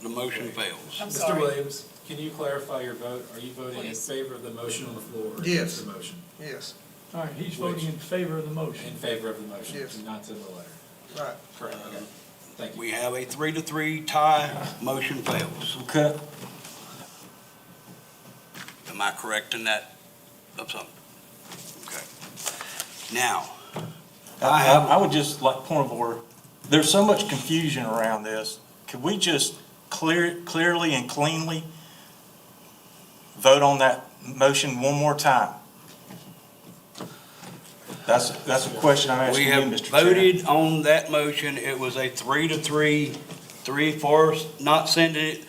the motion fails. I'm Mr. sorry. Williams, can you clarify your vote? Are you voting in Please. favor of the motion on the floor? or Yes. against the motion? Yes, All right, he's voting in favor of the In motion. favor of the motion, Yes. not to the letter. right. Correct, okay. Thank you. We have a 3-3 tie, motion fails. Okay. Am I correct in that of something? Okay. Now, I would just like, point of order, there's so much confusion around this. Could we just clearly and cleanly vote on that motion one more time? That's a question I'm we asking you, have Mr. Chair. voted on that motion. It was a 3-3, 3 for not sending it,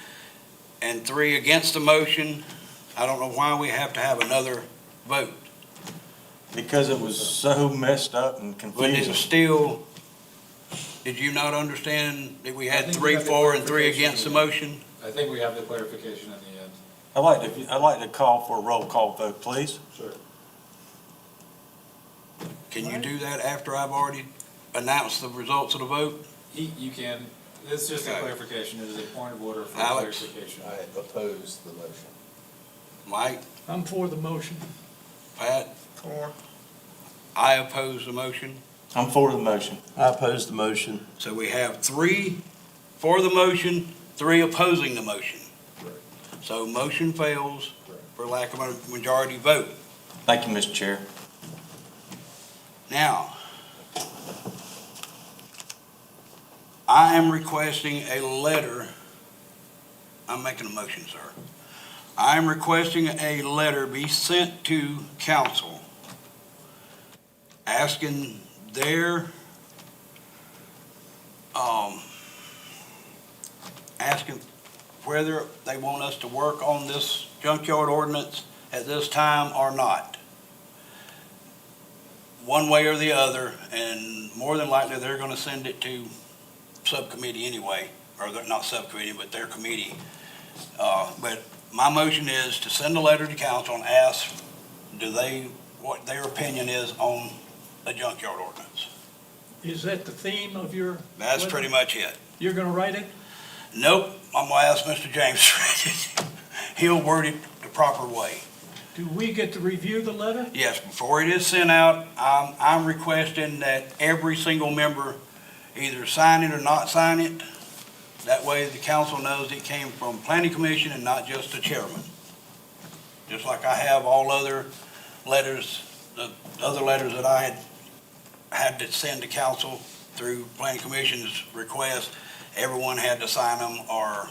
and 3 against the motion. I don't know why we have to have another vote. Because it was so messed up and But confusing. it's still, did you not understand that we I had think 3 we got the for and 3 clarification. against the motion? I think we have the clarification at the end. I'd like to call for a roll call vote, please. Sure. Can you do that after I've already announced the results of the vote? You can, it's just a Okay. clarification, it is a point of order for Alex? clarification. I oppose the motion. Mike, I'm for the motion. Pat, Four. I oppose the motion. I'm for the motion. I oppose the motion. So we have 3 for the motion, 3 opposing the motion. So motion fails for lack of a majority vote. Thank you, Mr. Chair. Now, I am requesting a letter. I'm making a motion, sir. I am requesting a letter be sent to council asking their, asking whether they want us to work on this junkyard ordinance at this time or not. One way or the other, and more than likely, they're gonna send it to subcommittee anyway, or not subcommittee, but their committee. But my motion is to send a letter to council and ask, what their opinion is on a junkyard ordinance. Is that the theme of your? That's letter? pretty much it. You're gonna write it? Nope, I'm gonna ask Mr. James to read it. He'll word it the proper way. Do we get to review the letter? Yes, before it is sent out, I'm requesting that every single member either sign it or not sign it. That way the council knows it came from planning commission and not just the chairman. Just like I have all other letters, the other letters that I had to send to council through planning commission's request, everyone had to sign them or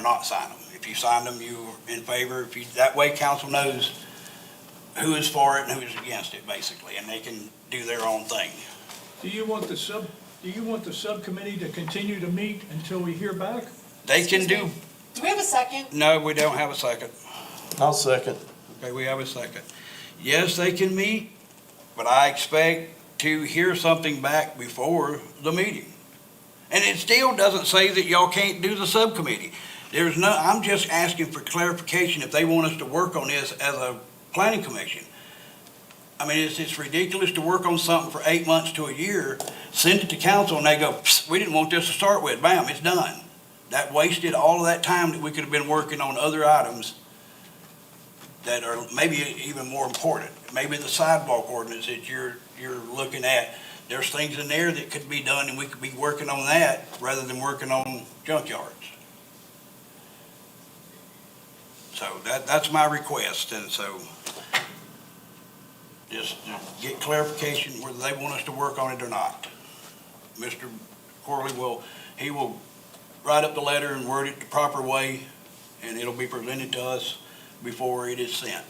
not sign them. If you signed them, you were in favor. That way council knows who is for it and who is against it, basically, and they can do their own thing. Do you want the subcommittee to continue to meet until we hear back? They can do, Do we have a second? no, we don't have a second. I'll second. Okay, we have a second. Yes, they can meet, but I expect to hear something back before the meeting. And it still doesn't say that y'all can't do the subcommittee. I'm just asking for clarification if they want us to work on this as a planning commission. I mean, it's ridiculous to work on something for 8 months to a year, send it to council and they go, "Psst, we didn't want this to start with, bam, it's done." That wasted all of that time that we could have been working on other items that are maybe even more important. Maybe the sidewalk ordinance that you're looking at, there's things in there that could be done and we could be working on that rather than working on junkyards. So that's my request, and so just get clarification whether they want us to work on it or not. Mr. Corley will write up the letter and word it the proper way, and it'll be presented to us before it is sent.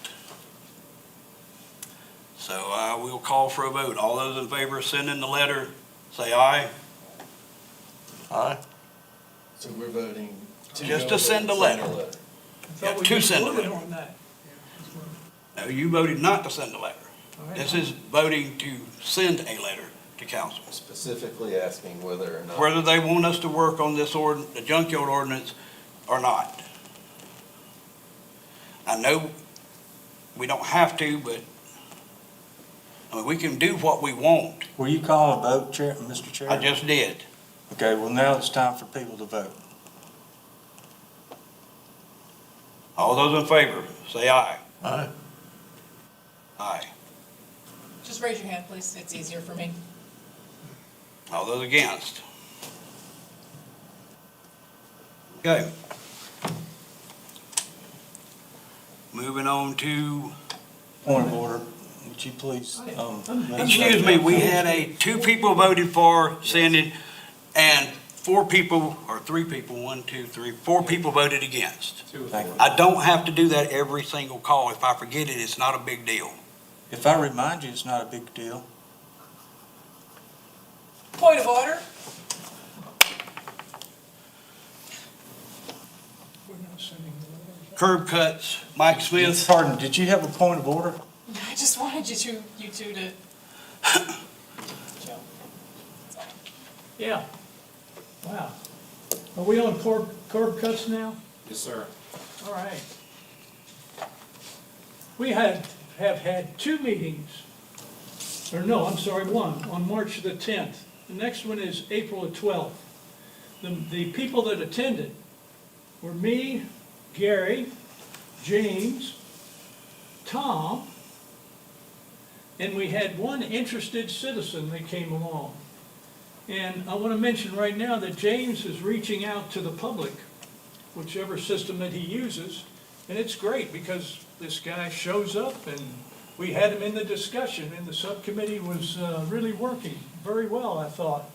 So I will call for a vote. All those in favor of sending the letter, say aye. Aye. So we're voting to. Just go to send ahead a and letter. I thought we to just send a voted letter. on that. No, you voted not to send a letter. All right. This is voting to send a letter to council. Specifically asking whether or not. Whether they want us to work on this the junkyard ordinance or not. I know we don't have to, but, I mean, we can do what we want. Will you call a vote, Chair, Mr. Chair? I just did. Okay, well, now it's time for people to vote. All those in favor, say aye. Aye. Aye. Just raise your hand, please. It's easier for me. All those against? Okay. Moving on to, Point of order, would you please? excuse me, we had two people voted for sending, and 4 people, or 3 people, 1, 2, 3, 4 people voted against. Thank you. I don't have to do that every single call. If I forget it, it's not a big deal. If I remind you, it's not a big deal. Point of order. We're not sending the letters. Curb cuts, Mike Smith. Pardon, did you have a point of order? I just wanted you two to. Joe. That's all. Yeah. Wow. Are we on curb cuts now? Yes, sir. All right. We have had 2 meetings, or no, I'm sorry, 1, on March the 10th. The next one is April the 12th. The people that attended were me, Gary, James, Tom, and we had 1 interested citizen that came along. And I want to mention right now that James is reaching out to the public, whichever system that he uses, and it's great because this guy shows up and we had him in the discussion and the subcommittee was really working very well, I thought.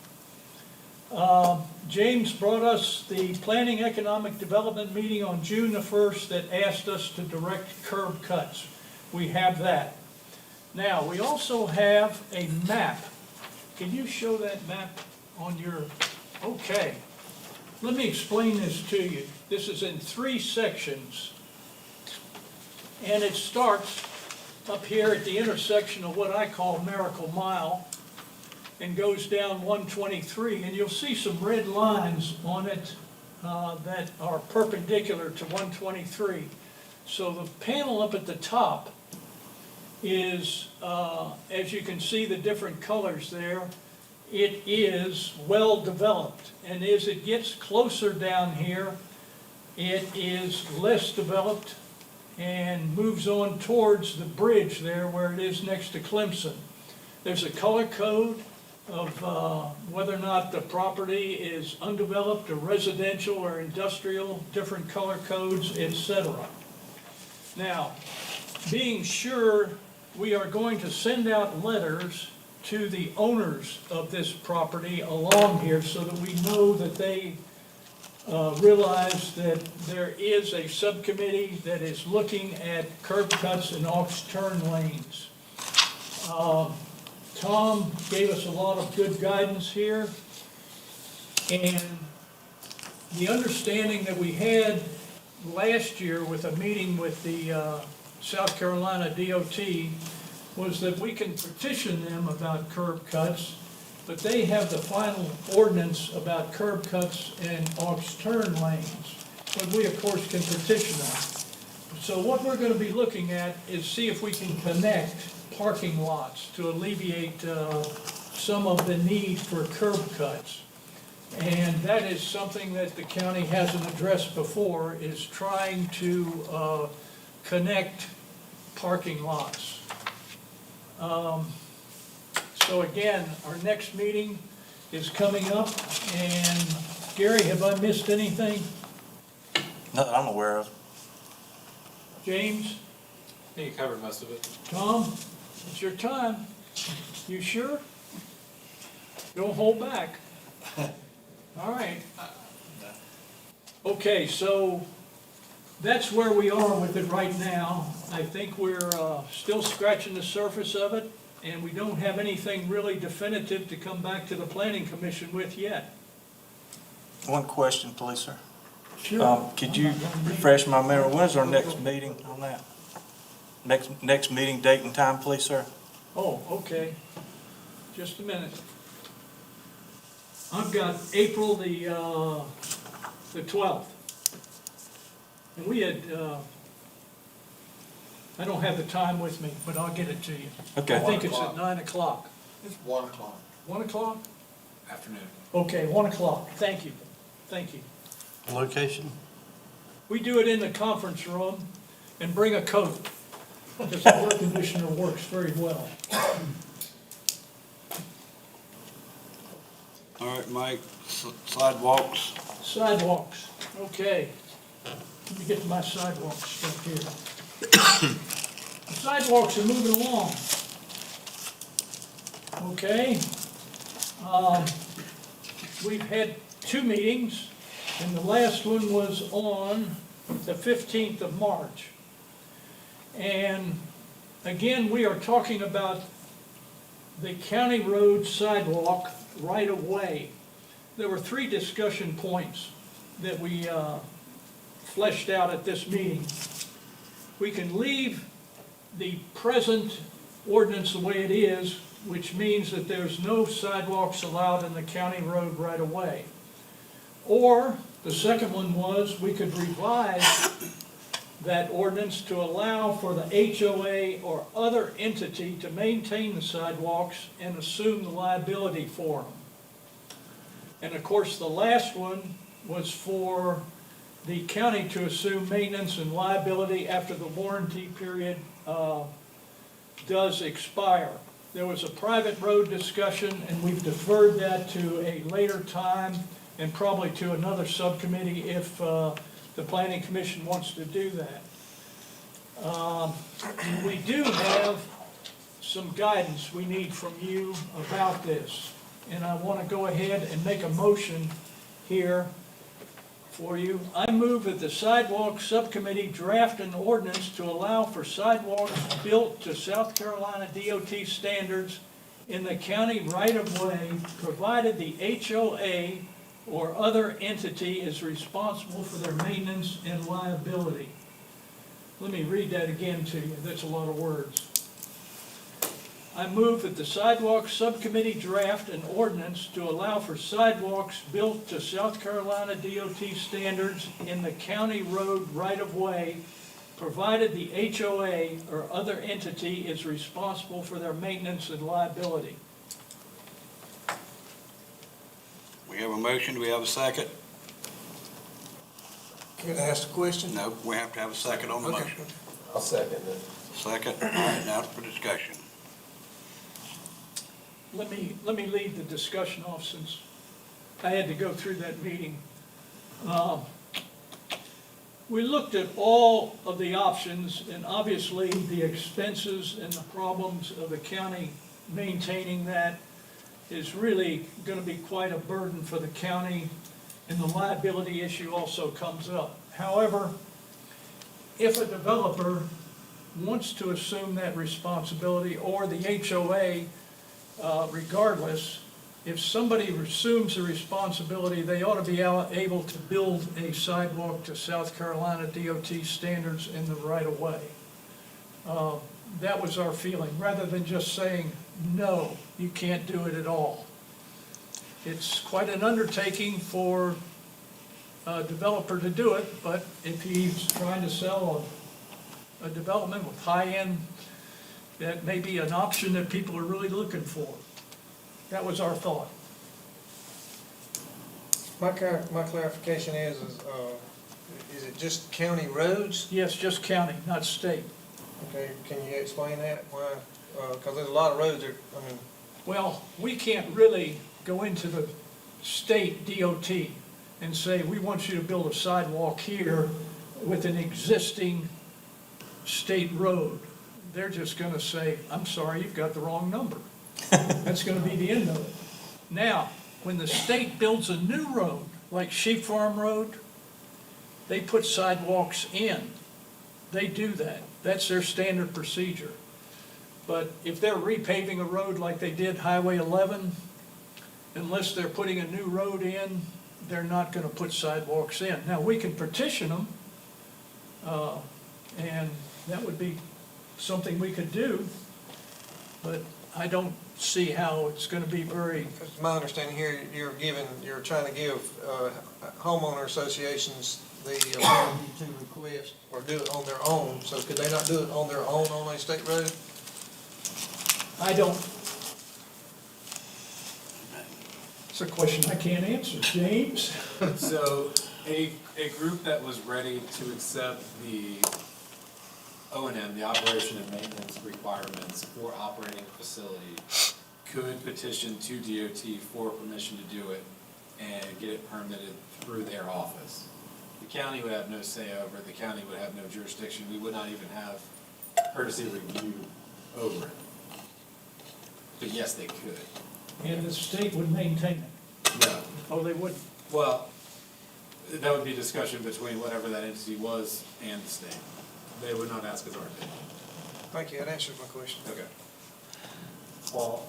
James brought us the Planning Economic Development meeting on June the 1st that asked us to direct curb cuts. We have that. Now, we also have a map. Can you show that map on your, okay. Let me explain this to you. This is in 3 sections. And it starts up here at the intersection of what I call Miracle Mile and goes down 123. And you'll see some red lines on it that are perpendicular to 123. So the panel up at the top is, as you can see the different colors there, it is well developed. And as it gets closer down here, it is less developed and moves on towards the bridge there where it is next to Clemson. There's a color code of whether or not the property is undeveloped or residential or industrial, different color codes, etc. Now, being sure, we are going to send out letters to the owners of this property along here so that we know that they realize that there is a subcommittee that is looking at curb cuts and off-turn lanes. Tom gave us a lot of good guidance here, and the understanding that we had last year with a meeting with the South Carolina DOT was that we can petition them about curb cuts, but they have the final ordinance about curb cuts and off-turn lanes. But we, of course, can petition them. So what we're going to be looking at is see if we can connect parking lots to alleviate some of the need for curb cuts. And that is something that the county hasn't addressed before, is trying to connect parking lots. So again, our next meeting is coming up, and Gary, have I missed anything? Not that I'm aware of. James? I think you covered most of it. Tom? It's your time. You sure? Don't hold back. All right. Okay, so that's where we are with it right now. I think we're still scratching the surface of it, and we don't have anything really definitive to come back to the Planning Commission with yet. One question, please, sir. Sure. Could you refresh my memory? When's our next meeting on that? Next meeting date and time, please, sir? Oh, okay. Just a minute. I've got April the 12th. And we had, I don't have the time with me, but I'll get it to you. Okay. I think it's at 9 o'clock. It's 1 o'clock. 1 o'clock? Afternoon. Okay, 1 o'clock. Thank you. Thank you. Location? We do it in the conference room and bring a coat, because the air conditioner works very well. All right, Mike, sidewalks. Sidewalks, okay. Let me get to my sidewalk stuff here. The sidewalks are moving along. Okay. We've had 2 meetings, and the last one was on the 15th of March. And again, we are talking about the county road sidewalk right of way. There were 3 discussion points that we fleshed out at this meeting. We can leave the present ordinance the way it is, which means that there's no sidewalks allowed in the county road right of way. Or, the second one was, we could revise that ordinance to allow for the HOA or other entity to maintain the sidewalks and assume the liability for them. And of course, the last one was for the county to assume maintenance and liability after the warranty period does expire. There was a private road discussion, and we've deferred that to a later time and probably to another subcommittee if the planning commission wants to do that. We do have some guidance we need from you about this, and I want to go ahead and make a motion here for you. I move that the sidewalk subcommittee draft an ordinance to allow for sidewalks built to South Carolina DOT standards in the county right-of-way, provided the HOA or other entity is responsible for their maintenance and liability. Let me read that again to you. That's a lot of words. I move that the sidewalk subcommittee draft an ordinance to allow for sidewalks built to South Carolina DOT standards in the county road right-of-way, provided the HOA or other entity is responsible for their maintenance and liability. We have a motion, do we have a second? Can I ask a question? No, we have to have a second on the Okay. motion. I'll second it. Second, all right, now for discussion. Let me lead the discussion off since I had to go through that meeting. We looked at all of the options, and obviously the expenses and the problems of the county maintaining that is really going to be quite a burden for the county, and the liability issue also comes up. However, if a developer wants to assume that responsibility, or the HOA, regardless, if somebody assumes the responsibility, they ought to be able to build a sidewalk to South Carolina DOT standards in the right-of-way. That was our feeling, rather than just saying, no, you can't do it at all. It's quite an undertaking for a developer to do it, but if he's trying to sell a development with high-end, that may be an option that people are really looking for. That was our thought. My clarification is it just county roads? Yes, just county, not state. Okay, can you explain that? Why? Because there's a lot of roads that, I mean, Well, we can't really go into the state DOT and say, we want you to build a sidewalk here with an existing state road. They're just gonna say, I'm sorry, you've got the wrong number. That's gonna be the end of it. Now, when the state builds a new road, like Sheep Farm Road, they put sidewalks in. They do that. That's their standard procedure. But if they're repaving a road like they did Highway 11, unless they're putting a new road in, they're not gonna put sidewalks in. Now, we can petition them, and that would be something we could do, but I don't see how it's gonna be very, it's my understanding here, you're trying to give homeowner associations the ability to request or do it on their own. So could they not do it on their own on a state road? I don't. It's a question I can't answer. James? So, A group that was ready to accept the O&M, the operation and maintenance requirements for operating a facility, could petition to DOT for permission to do it and get it permitted through their office. The county would have no say over it, the county would have no jurisdiction, we would not even have courtesy review over it. But yes, they could. And the state would maintain it. No. Oh, they wouldn't? Well, that would be discussion between whatever that entity was and the state. They would not ask us our opinion. Thank you, that answers my question. Okay. Well,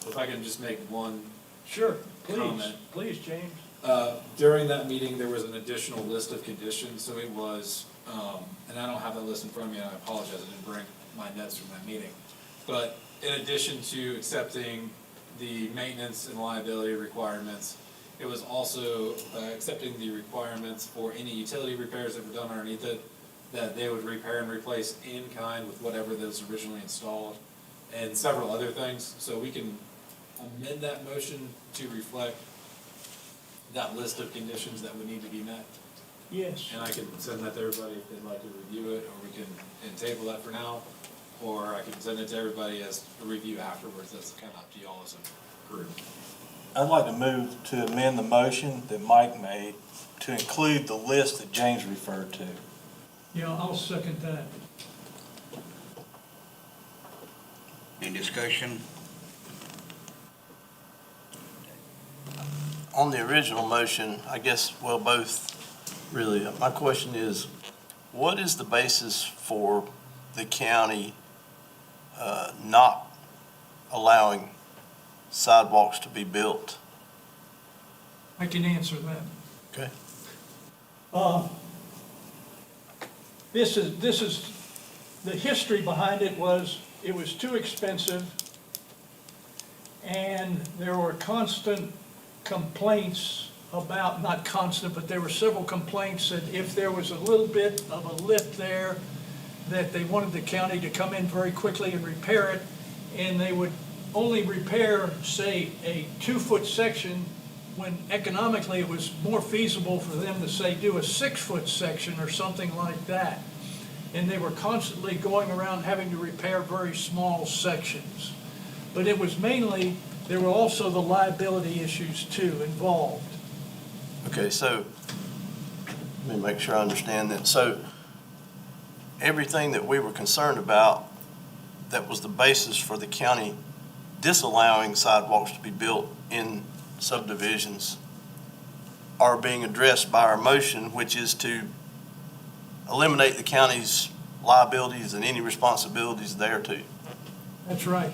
if I can just make one Sure, please, comment. please, James. During that meeting, there was an additional list of conditions, so it was, and I don't have that list in front of me, and I apologize, I didn't bring my notes from that meeting. But in addition to accepting the maintenance and liability requirements, it was also accepting the requirements for any utility repairs that were done underneath it, that they would repair and replace in kind with whatever was originally installed, and several other things. So we can amend that motion to reflect that list of conditions that would need to be met. Yes. And I can send that to everybody if they'd like to review it, or we can, and table that for now, or I can send it to everybody as a review afterwards. That's kind of up to y'all as a group. I'd like to move to amend the motion that Mike made to include the list that James referred to. Yeah, I'll second that. Any discussion? On the original motion, I guess, well, both, really, my question is, what is the basis for the county not allowing sidewalks to be built? I can answer that. Okay. This is, the history behind it was too expensive, and there were constant complaints about, not constant, but there were several complaints that if there was a little bit of a lip there, that they wanted the county to come in very quickly and repair it, and they would only repair, say, a 2-foot section, when economically it was more feasible for them to, say, do a 6-foot section or something like that. And they were constantly going around having to repair very small sections. But it was mainly, there were also the liability issues too involved. Okay, so, let me make sure I understand that. So, everything that we were concerned about, that was the basis for the county disallowing sidewalks to be built in subdivisions, are being addressed by our motion, which is to eliminate the county's liabilities and any responsibilities thereto. That's right.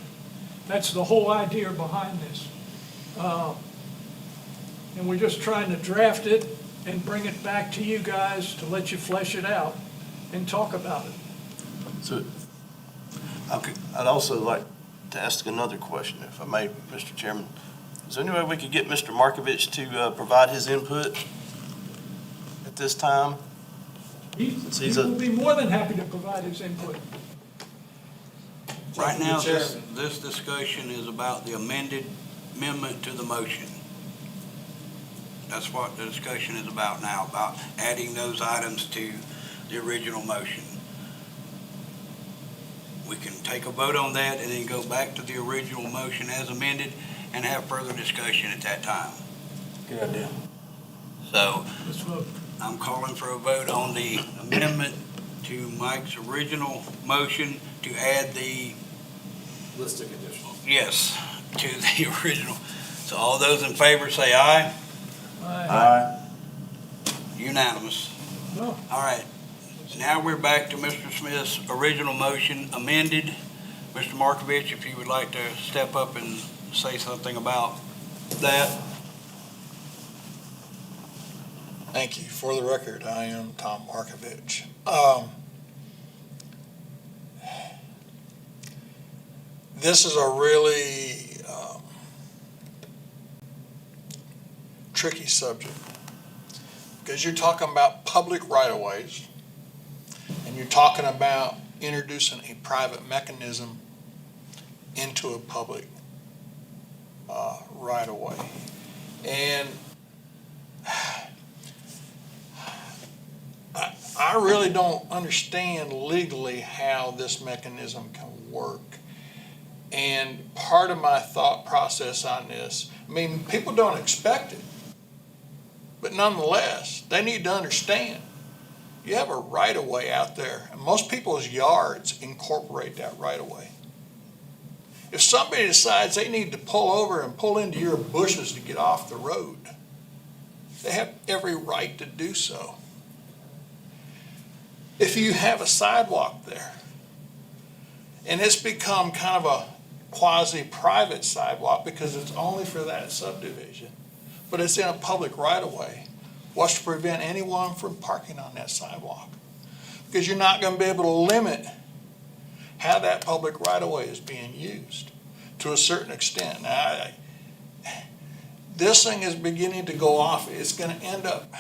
That's the whole idea behind this. And we're just trying to draft it and bring it back to you guys to let you flesh it out and talk about it. So, I'd also like to ask another question, if I may, Mr. Chairman. Is there any way we could get Mr. Markovich to provide his input at this time? He will be more than happy to provide his input. Right now, Mr. Chairman. this discussion is about the amendment to the motion. That's what the discussion is about now, about adding those items to the original motion. We can take a vote on that and then go back to the original motion as amended and have further discussion at that time. Good idea. So Let's vote. I'm calling for a vote on the amendment to Mike's original motion to add the, List of conditions. yes, to the original. So all those in favor say aye. Aye. Unanimous. No, All right. Now we're back to Mr. Smith's original motion amended. Mr. Markovich, if you would like to step up and say something about that. Thank you. For the record, I am Tom Markovich. This is a really tricky subject because you're talking about public right-of-ways and you're talking about introducing a private mechanism into a public right-of-way. And I really don't understand legally how this mechanism can work. And part of my thought process on this, I mean, people don't expect it. But nonetheless, they need to understand, you have a right-of-way out there, and most people's yards incorporate that right-of-way. If somebody decides they need to pull over and pull into your bushes to get off the road, they have every right to do so. If you have a sidewalk there, and it's become kind of a quasi-private sidewalk because it's only for that subdivision, but it's in a public right-of-way, what's to prevent anyone from parking on that sidewalk? Because you're not going to be able to limit how that public right-of-way is being used to a certain extent. Now, this thing is beginning to go off. It's going to end up,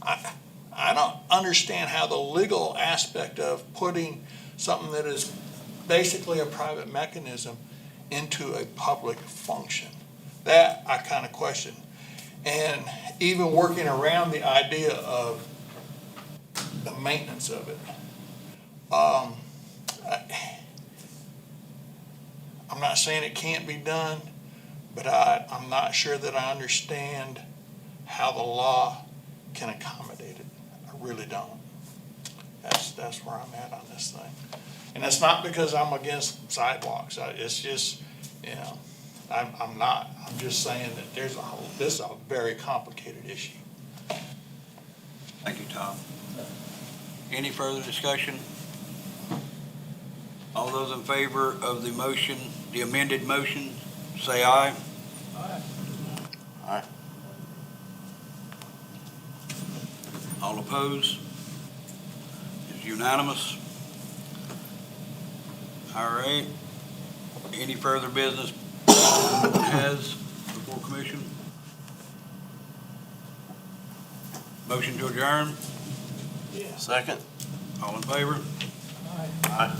I don't understand how the legal aspect of putting something that is basically a private mechanism into a public function. That I kind of question. And even working around the idea of the maintenance of it. I'm not saying it can't be done, but I'm not sure that I understand how the law can accommodate it. I really don't. That's where I'm at on this thing. And it's not because I'm against sidewalks. It's just, you know, I'm not. I'm just saying that this is a very complicated issue. Thank you, Tom. Any further discussion? All those in favor of the motion, the amended motion, say aye. Aye. All opposed? It's unanimous. All right. Any further business has before commission? Motion to adjourn? Second? All in favor? Aye. Aye.